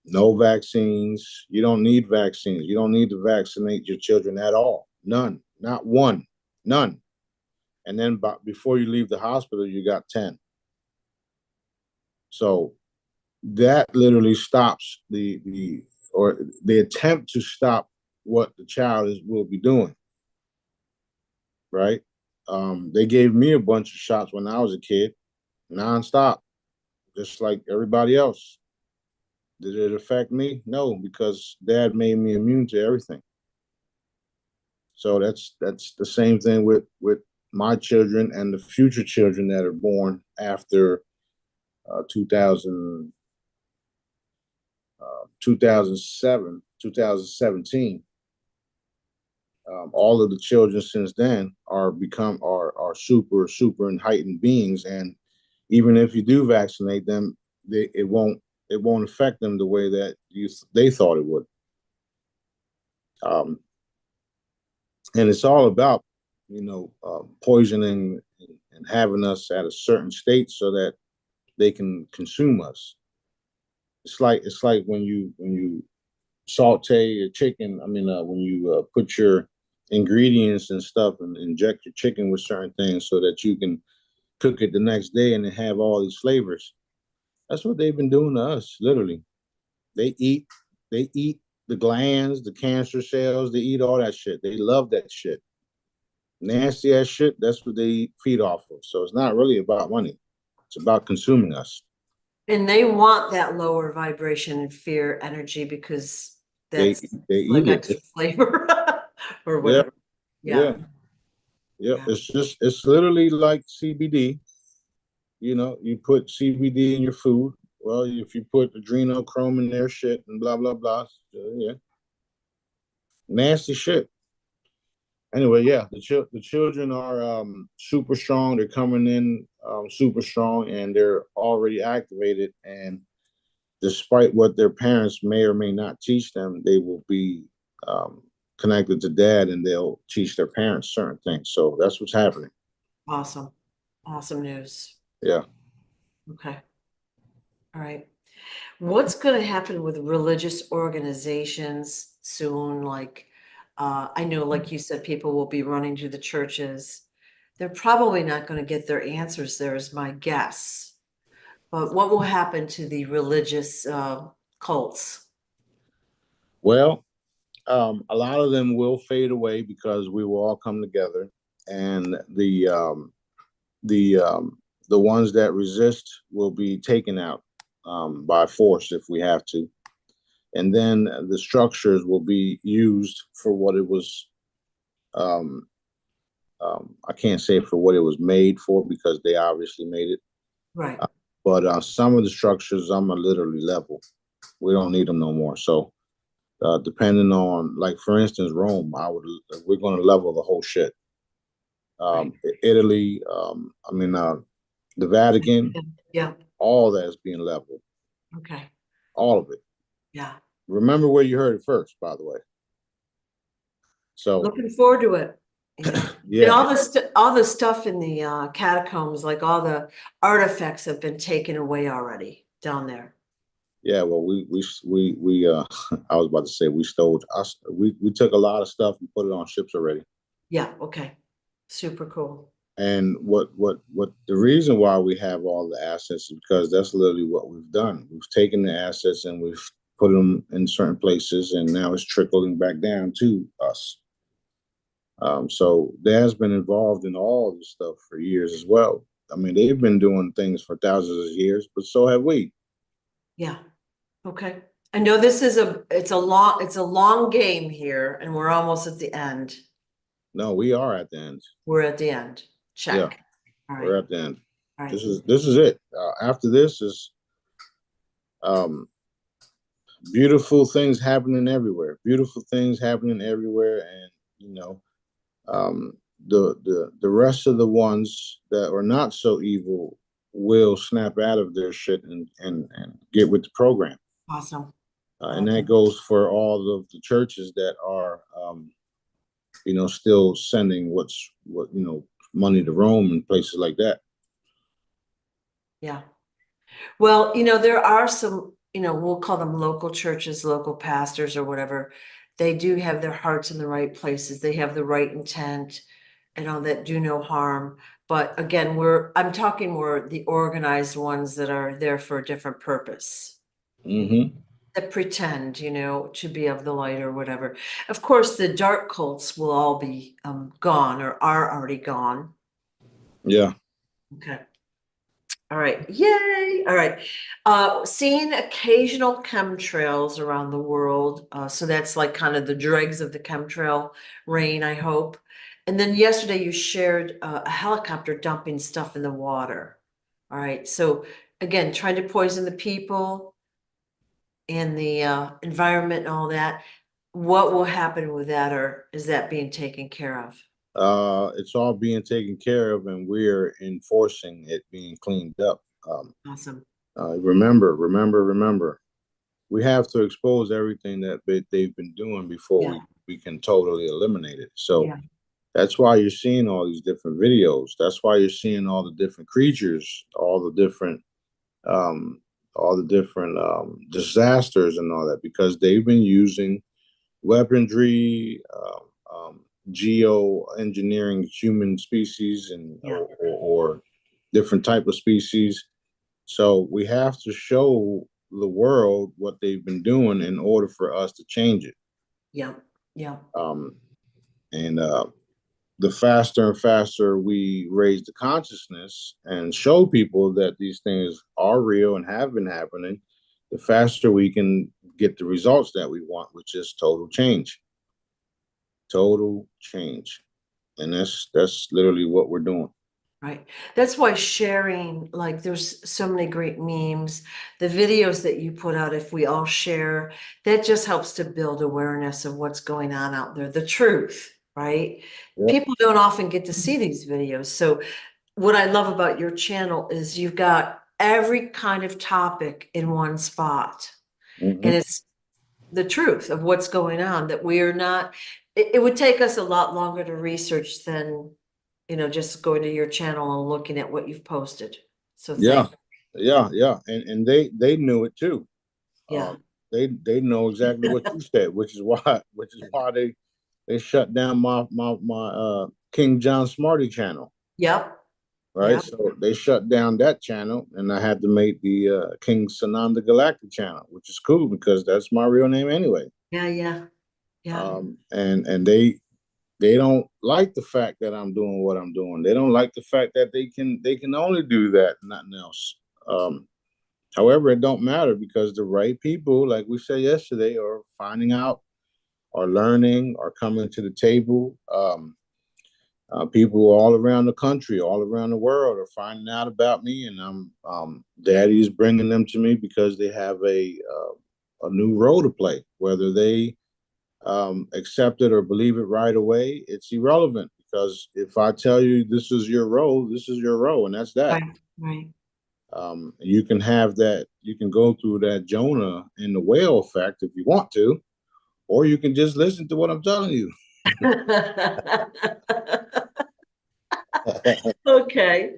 No vaccines. You don't need vaccines. You don't need to vaccinate your children at all. None. Not one. None. And then before you leave the hospital, you got 10. So that literally stops the attempt to stop what the child will be doing, right? They gave me a bunch of shots when I was a kid, nonstop, just like everybody else. Did it affect me? No, because dad made me immune to everything. So that's the same thing with my children and the future children that are born after 2000, 2007, 2017. all of the children since then are super and heightened beings, and even if you do vaccinate them, it won't affect them the way that they thought it would. And it's all about poisoning and having us at a certain state so that they can consume us. It's like when you saute your chicken. I mean, when you put your ingredients and stuff and inject your chicken with certain things so that you can cook it the next day and have all these flavors. That's what they've been doing to us, literally. They eat, they eat the glands, the cancer cells, they eat all that shit. They love that shit. Nasty ass shit, that's what they feed off of. So it's not really about money. It's about consuming us. And they want that lower vibration and fear energy because that's they like eat extra it. flavor or Yeah, whatever. yeah, Yeah. yeah. Yeah. It's literally like CBD. You put CBD in your food. Well, if you put adrenochrome in their shit and blah blah blah, yeah, nasty shit. Anyway, yeah, the children are super strong. They're coming in super strong, and they're already activated. And despite what their parents may or may not teach them, they will be um, connected to dad, and they'll teach their parents certain things. So that's what's happening. Awesome. Awesome news. Yeah. Okay. All right. What's going to happen with religious organizations soon? Like, I know, like you said, people will be running to the churches. They're probably not going to get their answers there, is my guess. But what will happen to the religious cults? Well, a lot of them will fade away because we will all come together, and the ones that resist will be taken out by force if we have to, and then the structures will be used for what it was. Um, I can't say for what it was made for because they obviously made it, Right. but some of the structures I'm gonna literally level. We don't need them no more. So depending on, like for instance, Rome, we're gonna level the whole shit. Right. Italy, the Vatican, Yeah. all that is being leveled, Okay. all of it. Yeah. Remember where you heard it first, by the way. So Looking forward to it. Yeah. And yeah, all the stuff in the catacombs, like all the artifacts have been taken away already down there. yeah. Well, we I was about to say we stole us. We took a lot of stuff and put it on ships already. Yeah. Okay. Super cool. And what the reason why we have all the assets is because that's literally what we've done. We've taken the assets and we've put them in certain places, and now it's trickling back down to us. So Dad's been involved in all this stuff for years as well. I mean, they've been doing things for thousands of years, but so have we. Yeah. Okay. I know this is it's a long game here and we're almost at the end. No, we are at the end. We're at the end. Yeah, Check. All right. we're at the end. All right. This is it. After this is um, beautiful things happening everywhere. Beautiful things happening everywhere, and you know, um, the rest of the ones that are not so evil will snap out of their shit and get with the program. Awesome. And that goes for all of the churches that are, still sending money to Rome and places like that. Yeah. Well, there are some, we'll call them local churches, local pastors or whatever. They do have their hearts in the right places. They have the right intent and all that do no harm. But again, I'm talking more the organized ones that are there for a different purpose. Mm-hmm. That pretend, to be of the light or whatever. Of course, the dark cults will all be gone or are already gone. Yeah. Okay. All right. Yay. All right. Seeing occasional chemtrails around the world. So that's like kind of the dregs of the chemtrail rain, I hope. And then yesterday you shared a helicopter dumping stuff in the water. All right. So again, trying to poison the people and the environment and all that. what will happen with that, or is that being taken care of? It's all being taken care of, and we're enforcing it being cleaned up. Awesome. Remember. We have to expose everything that they've been doing before Yeah. we can totally eliminate it. So Yeah. that's why you're seeing all these different videos. That's why you're seeing all the different creatures, um, all the different disasters and all that, because they've been using weaponry, geoengineering human species and Yeah. or different type of species. So we have to show the world what they've been doing in order for us to change it. Yeah. Yeah. Um, and the faster and faster we raise the consciousness and show people that these things are real and have been happening, the faster we can get the results that we want, which is total change. Total change. And that's literally what we're doing. Right. That's why sharing, like, there's so many great memes, the videos that you put out, if we all share, that just helps to build awareness of what's going on out there, the truth, right? Yep. People don't often get to see these videos. So what I love about your channel is you've got every kind of topic in one spot. And Mm-hmm. it's the truth of what's going on, that we are not, it would take us a lot longer to research than, just going to your channel and looking at what you've posted. So Yeah, thank, yeah, and they knew it too. yeah, They know exactly what you said, which is why they shut down my King John Smarty channel, yep, right? yep, So they shut down that channel, and I had to make the King Sananda Galactic channel, which is cool because that's my real name anyway. yeah, yeah, yeah, And they don't like the fact that I'm doing what I'm doing. They don't like the fact that they can only do that, nothing else. Um, However, it don't matter because the right people, like we said yesterday, are finding out, are learning, are coming to the table. People all around the country, all around the world, are finding out about me, and Daddy's bringing them to me because they have a new role to play. Whether they accept it or believe it right away, it's irrelevant because if I tell you this is your role, this is your role, and that's that. right, right. You can have that. You can go through that Jonah and the whale effect if you want to, or you can just listen to what I'm telling you. Okay.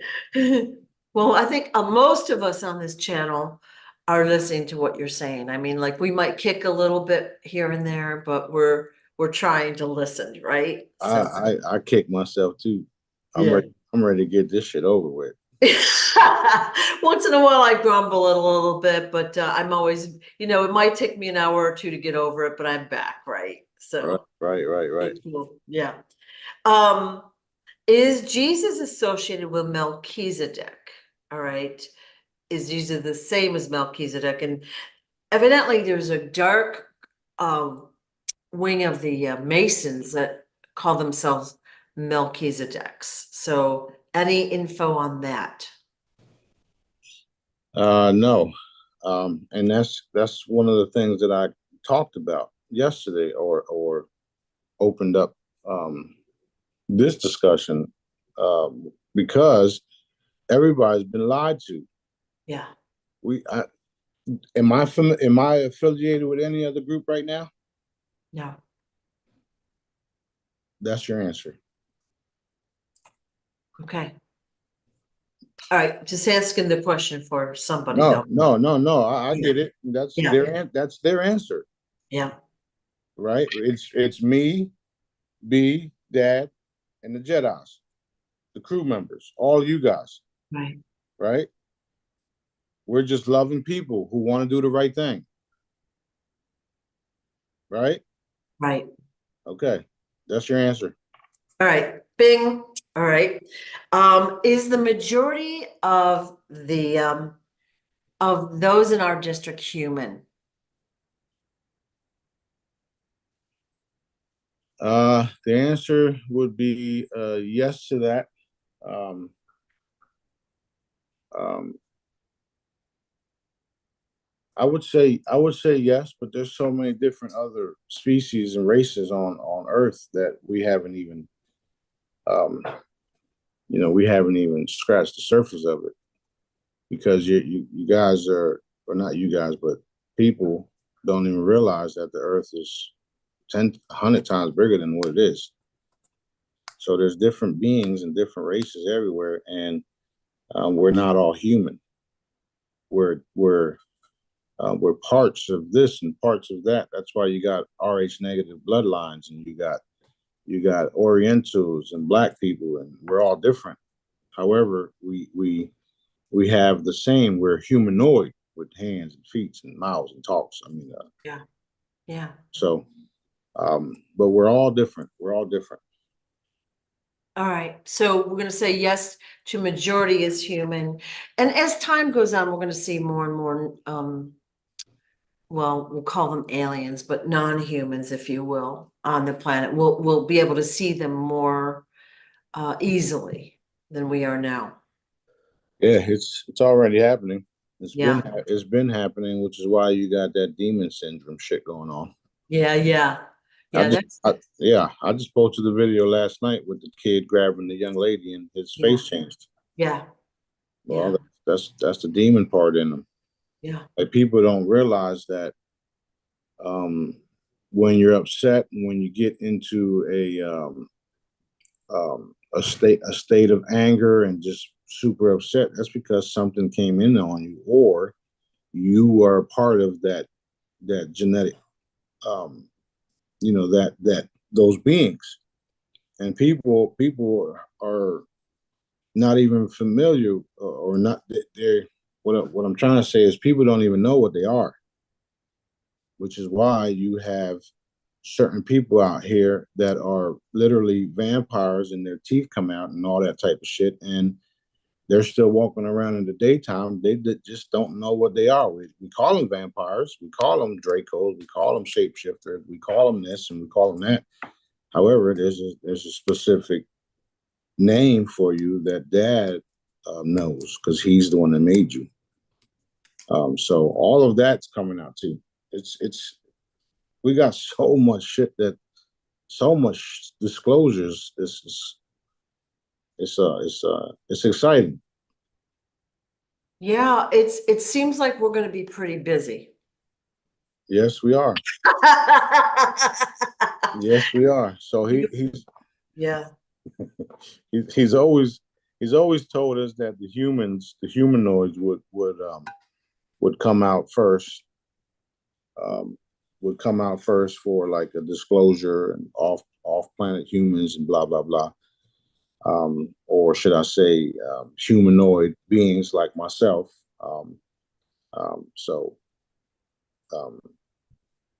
Well, I think most of us on this channel are listening to what you're saying. I mean, like, we might kick a little bit here and there, but we're trying to listen, right? I, So I kick myself too. I'm yeah. ready. I'm ready to get this shit over with. Once in a while I grumble a little bit, but I'm always, it might take me an hour or two to get over it, but I'm back, right? Right, So right. it's cool. Yeah. Um, is Jesus associated with Melchizedek? All right. Is Jesus the same as Melchizedek? And evidently there's a dark wing of the Masons that call themselves Melchizedeks. So any info on that? No, and that's one of the things that I talked about yesterday, or opened up this discussion, because everybody's been lied to. Yeah. We I, am I affiliated with any other group right now? No. That's your answer. Okay. All right. Just asking the question for somebody No, though. no. I Yeah. get it. That's Yeah. their answer, Yeah. right? It's me, B, Dad, and the Jedi's, the crew members, all you guys, Right. right? We're just loving people who want to do the right thing, right? Right. Okay, that's your answer. All right. Bing. All right. Is the majority of those in our district human? The answer would be yes to that. Um, um, I would say yes, but there's so many different other species and races on Earth that we haven't even, um, we haven't even scratched the surface of it because you guys are, or not you guys, but people don't even realize that the Earth is 100 times bigger than what it is. So there's different beings and different races everywhere, and we're not all human. We're we're we're parts of this and parts of that. That's why you got Rh negative bloodlines, and you got Orientals and Black people, and we're all different. However, we have the same. We're humanoid with hands and feet and mouths and talks. I mean, Yeah. Yeah. so, but we're all different. We're all different. All right. So we're going to say yes to majority is human. And as time goes on, we're going to see more and more, well, we'll call them aliens, but non-humans, if you will, on the planet. We'll be able to see them more easily than we are now. Yeah, it's already happening. Yeah. It's been happening, which is why you got that demon syndrome shit going on. Yeah. Yeah. Yeah. I just posted the video last night with the kid grabbing the young lady and his face changed. Yeah. Well, Yeah. that's the demon part in them. Yeah. Like people don't realize that when you're upset and when you get into a state of anger and just super upset, that's because something came in on you, or you are part of that genetic, um, that those beings, and people are not even familiar, or not. They're what I'm trying to say is people don't even know what they are, which is why you have certain people out here that are literally vampires and their teeth come out and all that type of shit, and they're still walking around in the daytime. They just don't know what they are. We call them vampires, we call them Dracos, we call them shapeshifters, we call them this and we call them that. However, there's a specific name for you that Dad knows because he's the one that made you. So all of that's coming out too. It's we got so much shit, that so much disclosures. It's exciting. Yeah. It seems like we're going to be pretty busy. Yes, we are. Yes, we are. So Yeah. he's always told us that the humanoids would come out first, um, for like a disclosure, and off planet humans and blah blah blah, or should I say, humanoid beings like myself. So um,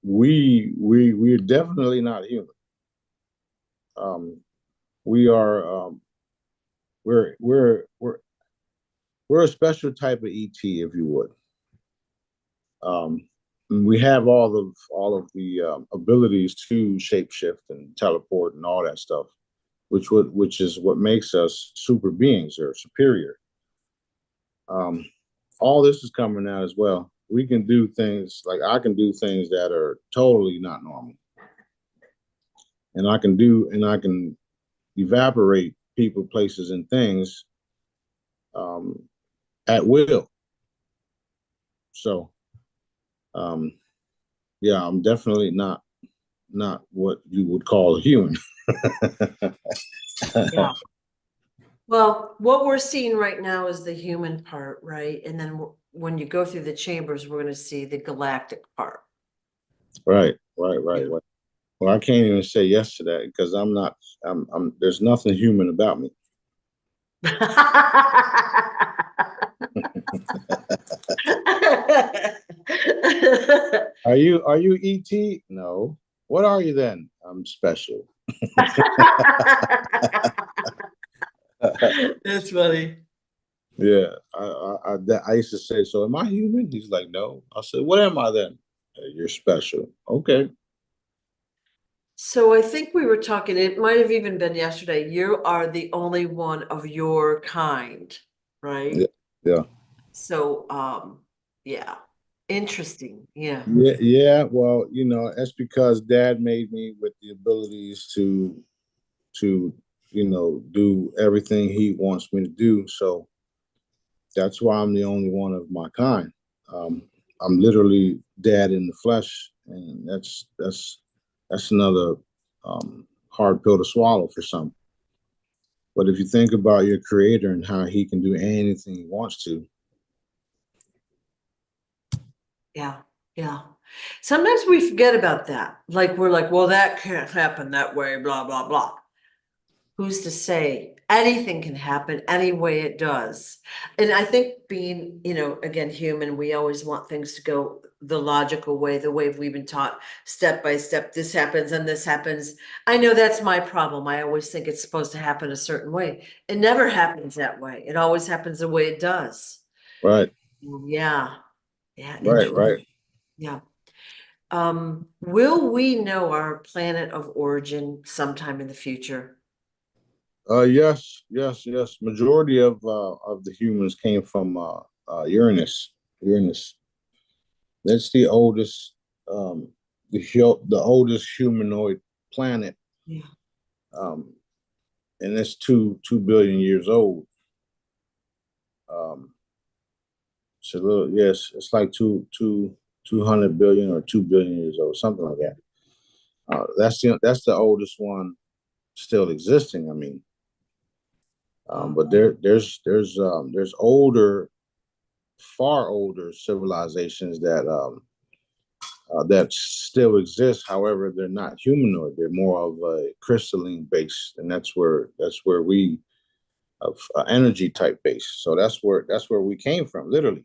we're definitely not human. Um, we are we're we're a special type of ET, if you would. Um, we have all of the abilities to shapeshift and teleport and all that stuff, which is what makes us super beings or superior. Um, all this is coming out as well. We can do things, like I can do things that are totally not normal, and I can evaporate people, places, and things um, at will. So um, yeah, I'm definitely not what you would call a human. Yeah. Well, what we're seeing right now is the human part, right? And then when you go through the chambers, we're going to see the galactic part. Right. Yeah. Well, I can't even say yes to that because I'm not. There's nothing human about me. Are you ET? No. What are you then? I'm special. That's funny. Yeah, I used to say, so am I human? He's like, no. I said, what am I then? You're special. Okay. So I think we were talking, it might have even been yesterday. You are the only one of your kind, right? Yeah. Yeah. So, yeah. Interesting. Yeah. Yeah, yeah. Well, that's because Dad made me with the abilities to do everything he wants me to do. So that's why I'm the only one of my kind. Um, I'm literally Dad in the flesh, and that's another hard pill to swallow for some. But if you think about your creator and how he can do anything he wants to. Yeah. Yeah. Sometimes we forget about that. Like we're like, well, that can't happen that way, blah, blah, blah. Who's to say anything can happen any way it does? And I think being, again, human, we always want things to go the logical way, the way we've been taught step by step. This happens and this happens. I know that's my problem. I always think it's supposed to happen a certain way. It never happens that way. It always happens the way it does. Right, Yeah. Yeah. right, right. Yeah. Will we know our planet of origin sometime in the future? Yes, yes, yes. Majority of the humans came from Uranus. Uranus. That's the oldest, the oldest humanoid planet, Yeah. um, and it's 2 billion years old. Um, so yes, it's like 200 billion or 2 billion years old, something like that. That's the oldest one still existing. I mean, but there's older, far older civilizations that still exist. However, they're not humanoid. They're more of a crystalline base, and that's where we of energy type base. So that's where we came from, literally.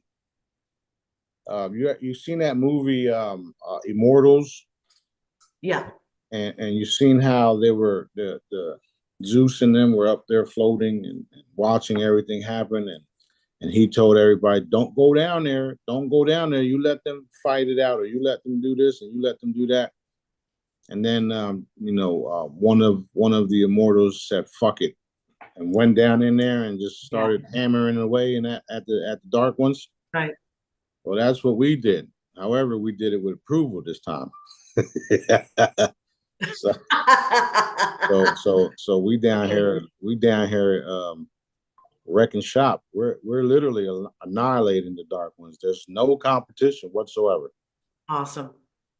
You seen that movie Immortals, Yeah. and you've seen how they were the Zeus and them were up there floating and watching everything happen, and he told everybody, "Don't go down there. Don't go down there. You let them fight it out, or you let them do this, and you let them do that." And then one of the immortals said, "Fuck it," and went down in there and just Yeah. started hammering away at the dark ones. Right. Well, that's what we did. However, we did it with approval this time. so so we down here wrecking shop. We're literally annihilating the dark ones. There's no competition Awesome.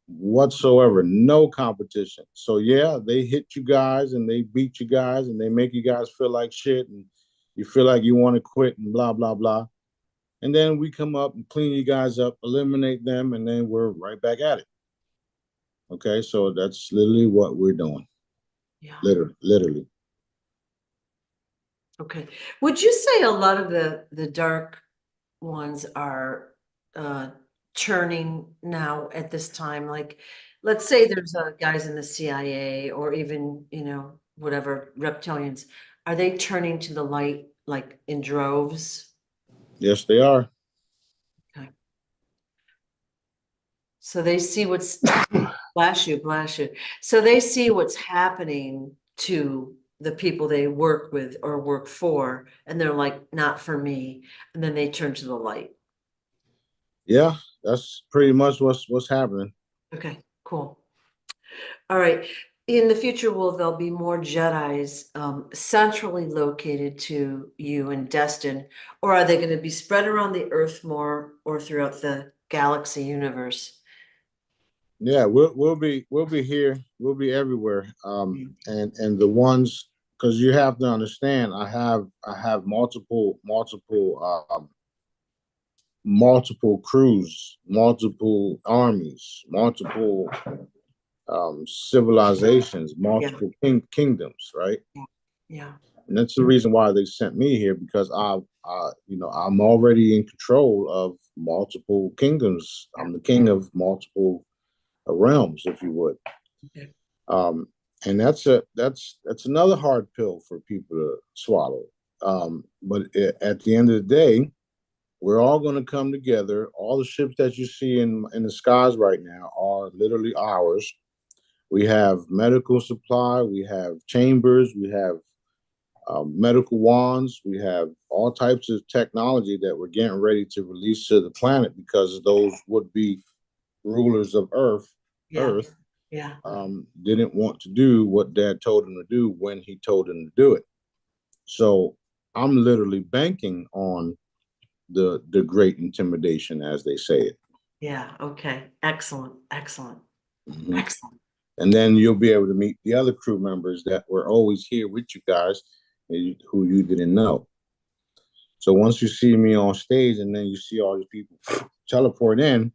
whatsoever, no competition. So yeah, they hit you guys and they beat you guys and they make you guys feel like shit and you feel like you want to quit and blah blah blah. And then we come up and clean you guys up, eliminate them, and then we're right back at it. Okay, so that's literally what we're doing. Yeah. Literally. Okay. Would you say a lot of the dark ones are churning now at this time? Like, let's say there's guys in the CIA or even, whatever, reptilians. Are they turning to the light like in droves? Yes, they are. Okay. So they see what's bless you, bless you. So they see what's happening to the people they work with or work for, and they're like, not for me. And then they turn to the light. Yeah, that's pretty much what's happening. Okay, cool. All right. In the future, will there be more Jedis centrally located to you in Destin, or are they going to be spread around the Earth more or throughout the galaxy universe? Yeah, we'll be here. We'll be everywhere. And the ones because you have to understand, I have multiple crews, multiple armies, multiple civilizations, Yeah, multiple kingdoms, right? yeah, And that's the reason why they sent me here because I'm already in control of multiple kingdoms. I'm the king of multiple realms, if you would. okay. Um, and that's another hard pill for people to swallow. But at the end of the day, we're all going to come together. All the ships that you see in the skies right now are literally ours. We have medical supply. We have chambers. We have medical wands. We have all types of technology that we're getting ready to release to the planet because those would be rulers of Earth, Yeah. Yeah. didn't want to do what Dad told him to do when he told him to do it. So I'm literally banking on the great intimidation, as they say it. Yeah. Okay. Excellent. Excellent. Mhm. Excellent. And then you'll be able to meet the other crew members that were always here with you guys who you didn't know. So once you see me on stage and then you see all these people teleport in,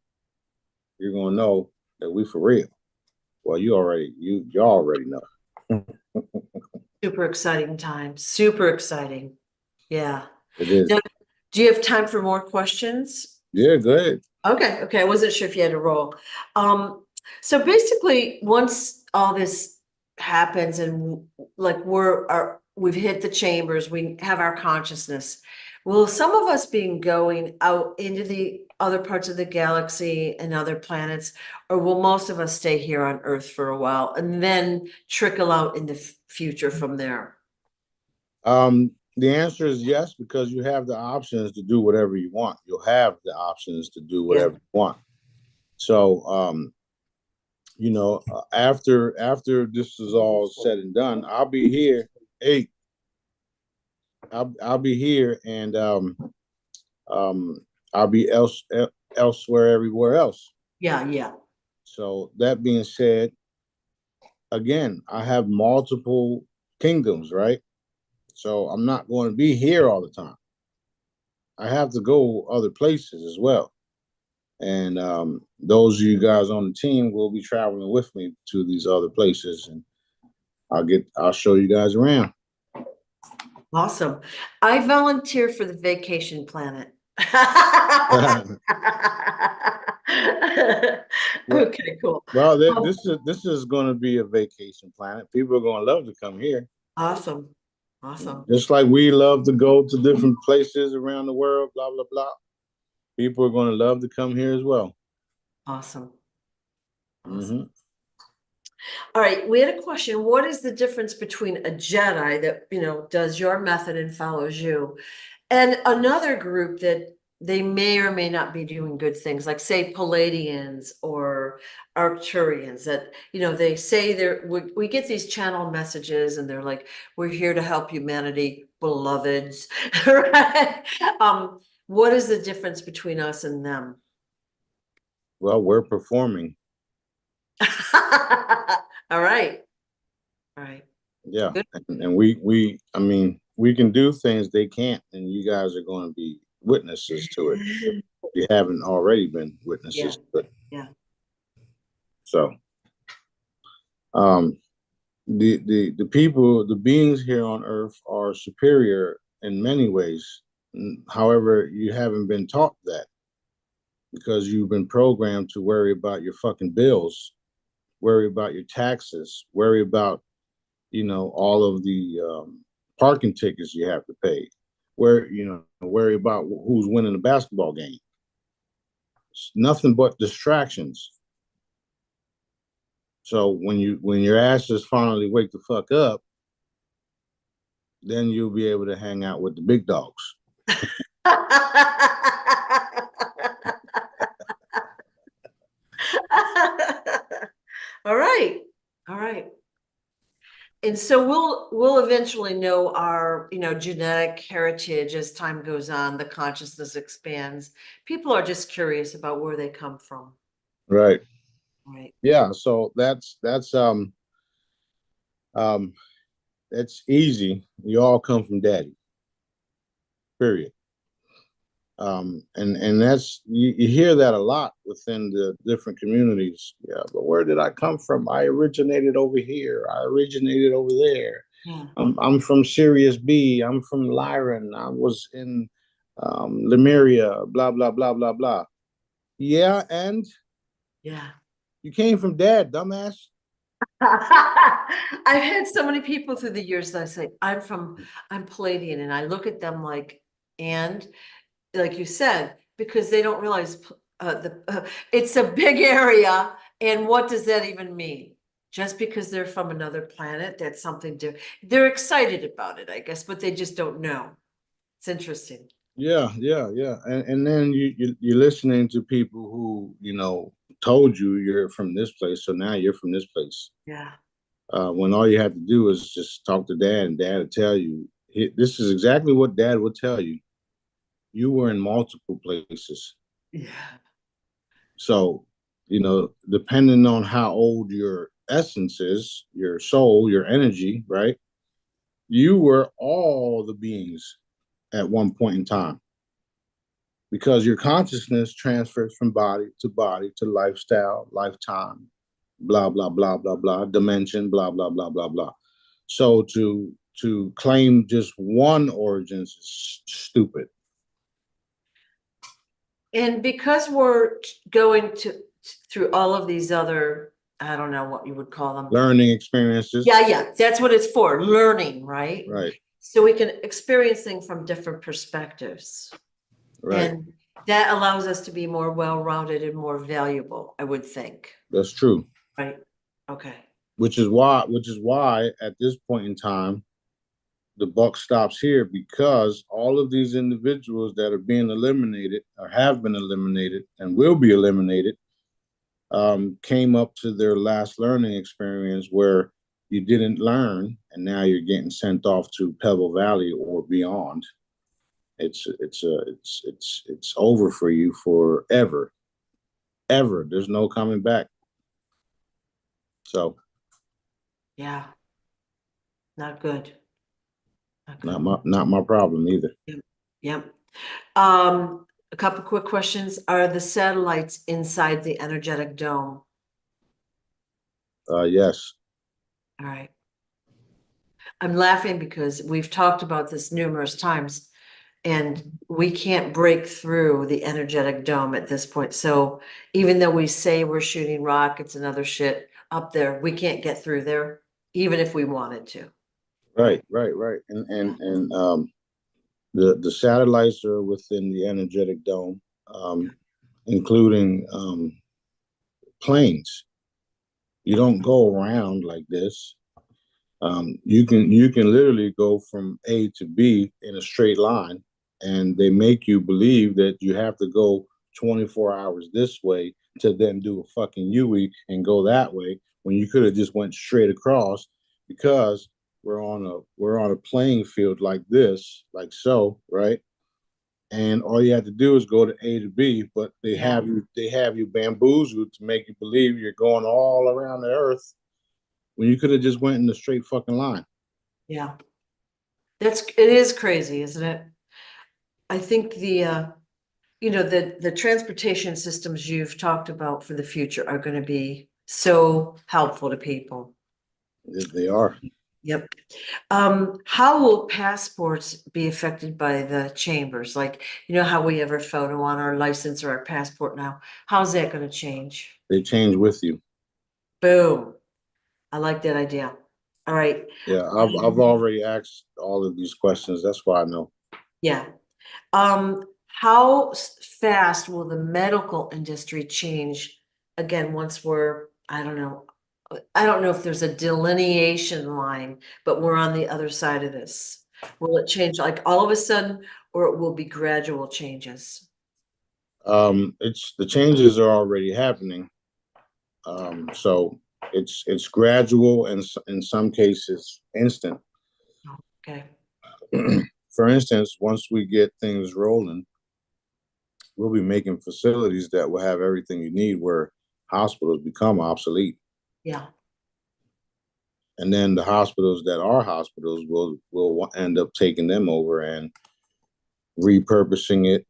you're gonna know that we for real. Well, y'all already know. Super exciting time. Super exciting. Yeah. It is. Now, do you have time for more questions? Yeah, go ahead. Okay, okay. I wasn't sure if you had to roll. So basically, once all this happens and like we've hit the chambers, we have our consciousness. Will some of us being going out into the other parts of the galaxy and other planets, or will most of us stay here on Earth for a while and then trickle out in the future from there? The answer is yes, because you have the options to do whatever you want. You'll have the options to do whatever you want. So, after this is all said and done, I'll be here. Hey, I'll be here, and I'll be elsewhere, everywhere else. Yeah, yeah. So that being said, again, I have multiple kingdoms, right? So I'm not going to be here all the time. I have to go other places as well. And those of you guys on the team will be traveling with me to these other places, and I'll show you guys around. Awesome. I volunteer for the vacation planet. Okay, cool. Well, this is going to be a vacation planet. People are going to love to come here. Awesome. Awesome. Just like we love to go to different places around the world, blah, blah, blah. People are going to love to come here as well. Awesome. Mm-hmm. All right, we had a question. What is the difference between a Jedi that, does your method and follows you, and another group that they may or may not be doing good things, like say Palladians or Arcturians that, they say we get these channel messages and they're like, we're here to help humanity, beloveds, right? What is the difference between us and them? Well, we're performing. All right. All right. Yeah. And we can do things they can't, and you guys are going to be witnesses to it. If you haven't already been witnesses to it. Yeah. So the people, the beings here on Earth are superior in many ways. However, you haven't been taught that because you've been programmed to worry about your fucking bills, worry about your taxes, worry about, all of the parking tickets you have to pay, worry about who's winning the basketball game. It's nothing but distractions. So when your asses finally wake the fuck up, then you'll be able to hang out with the big dogs. All right. All right. And so we'll eventually know our, genetic heritage as time goes on, the consciousness expands. People are just curious about where they come from. Right. Right. Yeah. So that's easy. You all come from daddy. Period. And that's you hear that a lot within the different communities. Yeah, but where did I come from? I originated over here. I originated over there. Yeah. I'm from Sirius B. I'm from Lyran. I was in Lemuria. Blah blah blah blah blah. Yeah, and Yeah. you came from dad, dumbass. I've had so many people through the years that I say, I'm Palladian, and I look at them like, and like you said, because they don't realize it's a big area, and what does that even mean? just because they're from another planet, that's something they're excited about it, I guess, but they just don't know. It's interesting. Yeah, yeah, yeah. And then you're listening to people who, told you you're from this place, so now you're from this place. Yeah. When all you have to do is just talk to dad, and dad will tell you, this is exactly what dad would tell you. You were in multiple places. Yeah. So, depending on how old your essence is, your soul, your energy, right? You were all the beings at one point in time, because your consciousness transfers from body to lifestyle, lifetime, blah, blah, blah, blah, blah, dimension, blah, blah, blah, blah, blah. So to claim just one origin is stupid. And because we're going through all of these other, I don't know what you would call them. Learning experiences. Yeah. That's what it's for, learning, right? Right. So we can experience things from different perspectives. Right. And that allows us to be more well-rounded and more valuable, I would think. That's true. Right. Okay. Which is why at this point in time, the buck stops here, because all of these individuals that are being eliminated or have been eliminated and will be eliminated came up to their last learning experience where you didn't learn, and now you're getting sent off to Pebble Valley or beyond. It's over for you forever. Ever. There's no coming back. So yeah, not good. Not my problem either. Yep. A couple quick questions. Are the satellites inside the energetic dome? Yes. All right. I'm laughing because we've talked about this numerous times, and we can't break through the energetic dome at this point. So even though we say we're shooting rockets and other shit up there, we can't get through there, even if we wanted to. Right. And the satellites are within the energetic dome, including planes. You don't go around like this. You can literally go from A to B in a straight line, and they make you believe that you have to go 24 hours this way to then do a fucking U-turn and go that way, when you could have just went straight across, because we're on a playing field like this, like so, right? And all you have to do is go to A to B, but they have you bamboozled to make you believe you're going all around the earth, when you could have just went in a straight fucking line. Yeah. It is crazy, isn't it? I think the transportation systems you've talked about for the future are going to be so helpful to people. They are. Yep. How will passports be affected by the chambers? Like, how we have our photo on our license or our passport now. How's that going to change? They change with you. Boom. I like that idea. All right. Yeah, I've already asked all of these questions. That's why I know. Yeah. How fast will the medical industry change again once I don't know if there's a delineation line, but we're on the other side of this. Will it change like all of a sudden, or it will be gradual changes? It's the changes are already happening. So it's gradual and in some cases instant. Okay. For instance, once we get things rolling, we'll be making facilities that will have everything you need, where hospitals become obsolete. Yeah. And then the hospitals that are hospitals will end up taking them over and repurposing it,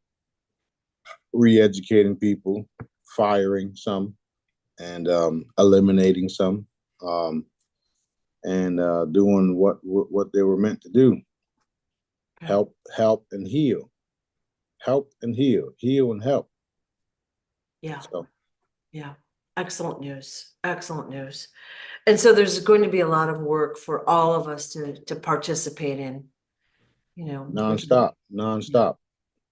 re-educating people, firing some, and eliminating some, and doing what they were meant to do: help and heal, heal and help. Yeah. So, yeah. Excellent news. Excellent news. And so there's going to be a lot of work for all of us to participate in, nonstop.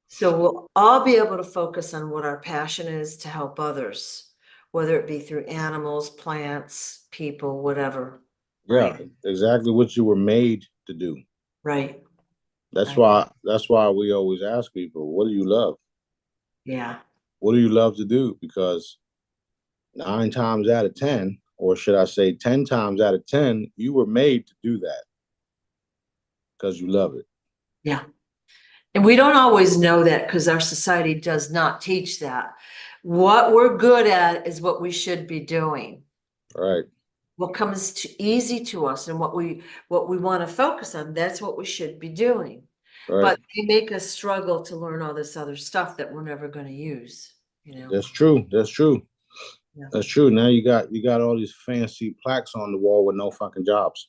So we'll all be able to focus on what our passion is to help others, whether it be through animals, plants, people, whatever. Yeah, Right, exactly what you were made to do. right, That's right. why we always ask people, what do you love? Yeah. What do you love to do? Because 9 times out of 10, or should I say 10 times out of 10, you were made to do that because you love it. Yeah. And we don't always know that because our society does not teach that. What we're good at is what we should be doing. Right. What comes easy to us and what we want to focus on, that's what we should be doing. Right. But they make us struggle to learn all this other stuff that we're never going to use, you know? That's true. That's true. Yeah. That's true. Now you got all these fancy plaques on the wall with no fucking jobs.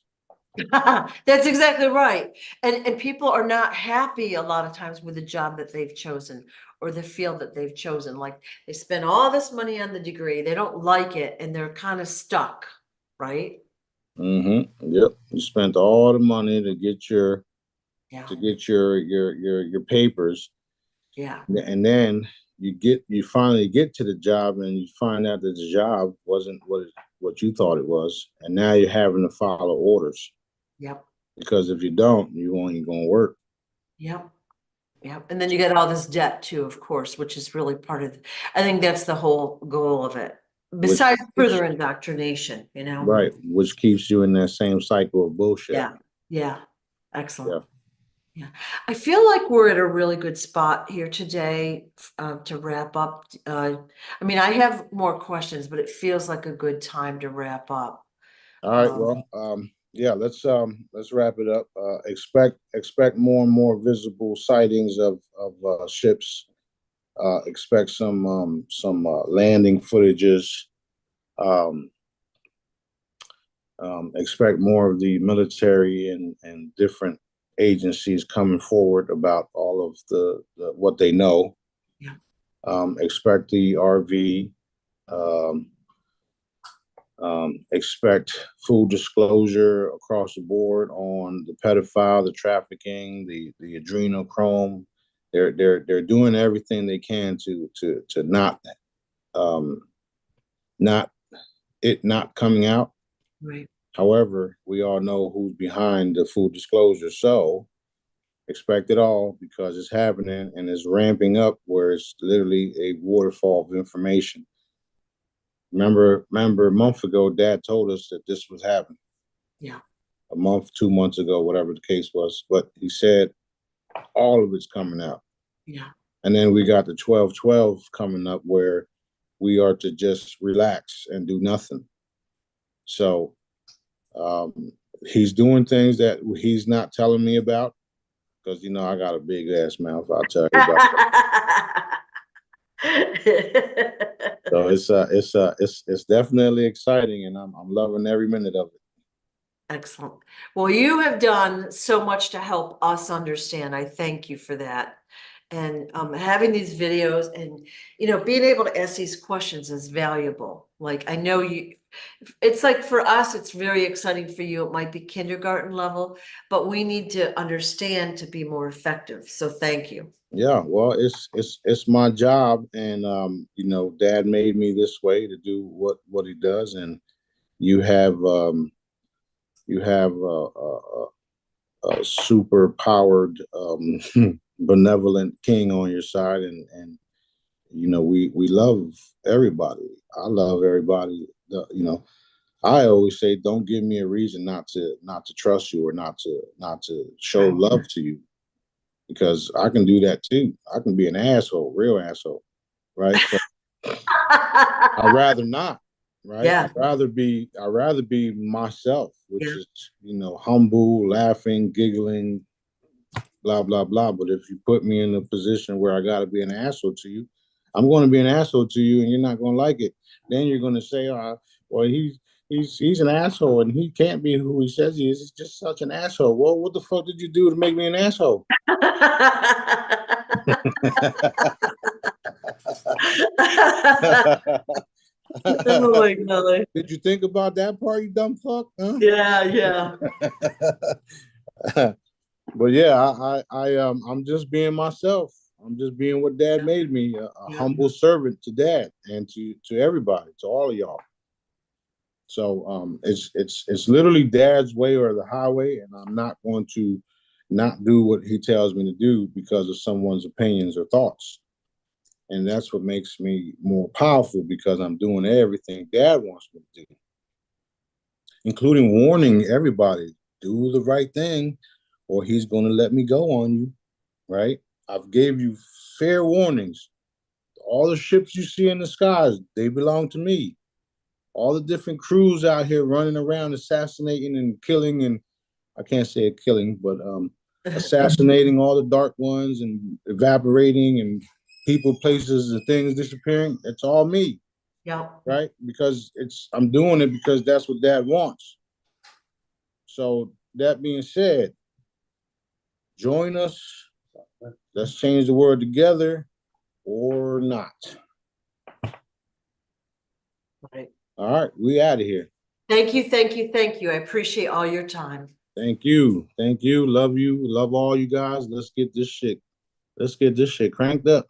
That's exactly right. And people are not happy a lot of times with the job that they've chosen or the field that they've chosen. Like they spend all this money on the degree, they don't like it, and they're kind of stuck, right? Mm-hmm. Yep. You spent all the money to get your Yeah, your papers, yeah, and then you finally get to the job and you find out that the job wasn't what you thought it was, and now you're having to follow orders yep, because if you don't, you ain't gonna work. yep. Yeah, and then you get all this debt too, of course, which is really part of, I think that's the whole goal of it. Which Besides which further indoctrination, you know? right, which keeps you in that same cycle of bullshit. Yeah, yeah, excellent. Yeah. Yeah, I feel like we're at a really good spot here today to wrap up. I mean, I have more questions, but it feels like a good time to wrap up. All right. Um, Well, yeah. Let's wrap it up. Expect more and more visible sightings of ships. Expect some landing footages. Um, expect more of the military and different agencies coming forward about all of the what they know. yeah, Expect the RV. Um, expect full disclosure across the board on the pedophile, the trafficking, the adrenochrome. They're doing everything they can to um, not it not coming out. right. However, we all know who's behind the full disclosure, so expect it all because it's happening and it's ramping up where it's literally a waterfall of information. Remember a month ago, Dad told us that this was happening. Yeah, A month, 2 months ago, whatever the case was. But he said all of it's coming out. yeah, And then we got the 12-12 coming up where we are to just relax and do nothing. So he's doing things that he's not telling me about because, I got a big ass mouth. I'll tell you about it. So it's definitely exciting and I'm loving every minute of it. Excellent. Well, you have done so much to help us understand. I thank you for that. And having these videos and, being able to ask these questions is valuable. Like, I know it's like for us, it's very exciting. For you, it might be kindergarten level, but we need to understand to be more effective. So thank you. Yeah, well, it's my job, and Dad made me this way to do what he does, and you have a super powered, benevolent king on your side, and we love everybody. I love everybody. I always say, don't give me a reason not to trust you or not to show love to you. Because I can do that too. I can be an asshole, real asshole, right? So I'd rather not, right? Yeah. I'd rather be myself, which Yeah. is, humble, laughing, giggling, blah, blah, blah. But if you put me in a position where I gotta be an asshole to you, I'm gonna be an asshole to you and you're not gonna like it. Then you're gonna say, well, he's an asshole and he can't be who he says he is. He's just such an asshole. Well, what the fuck did you do to make me an asshole? Oh my God. Did you think about that part, you dumb fuck? Huh? Yeah, yeah. But yeah, I'm just being myself, I'm just being what Dad made me, a Yeah. humble servant to Dad and to everybody, to all of y'all. So it's literally Dad's way or the highway, and I'm not going to not do what he tells me to do because of someone's opinions or thoughts. And that's what makes me more powerful, because I'm doing everything Dad wants me to do, including warning everybody, do the right thing or he's going to let me go on you, right? I've gave you fair warnings. All the ships you see in the skies, they belong to me. All the different crews out here running around assassinating and killing, and I can't say killing, but assassinating all the dark ones and evaporating and people, places, and things disappearing. It's all me. Yeah. Right? Because I'm doing it because that's what Dad wants. So that being said, join us. Let's change the world together or not. Right. All right, we out of here. Thank you, thank you, thank you. I appreciate all your time. Thank you. Thank you. Love you. Love all you guys. Let's get this shit cranked up.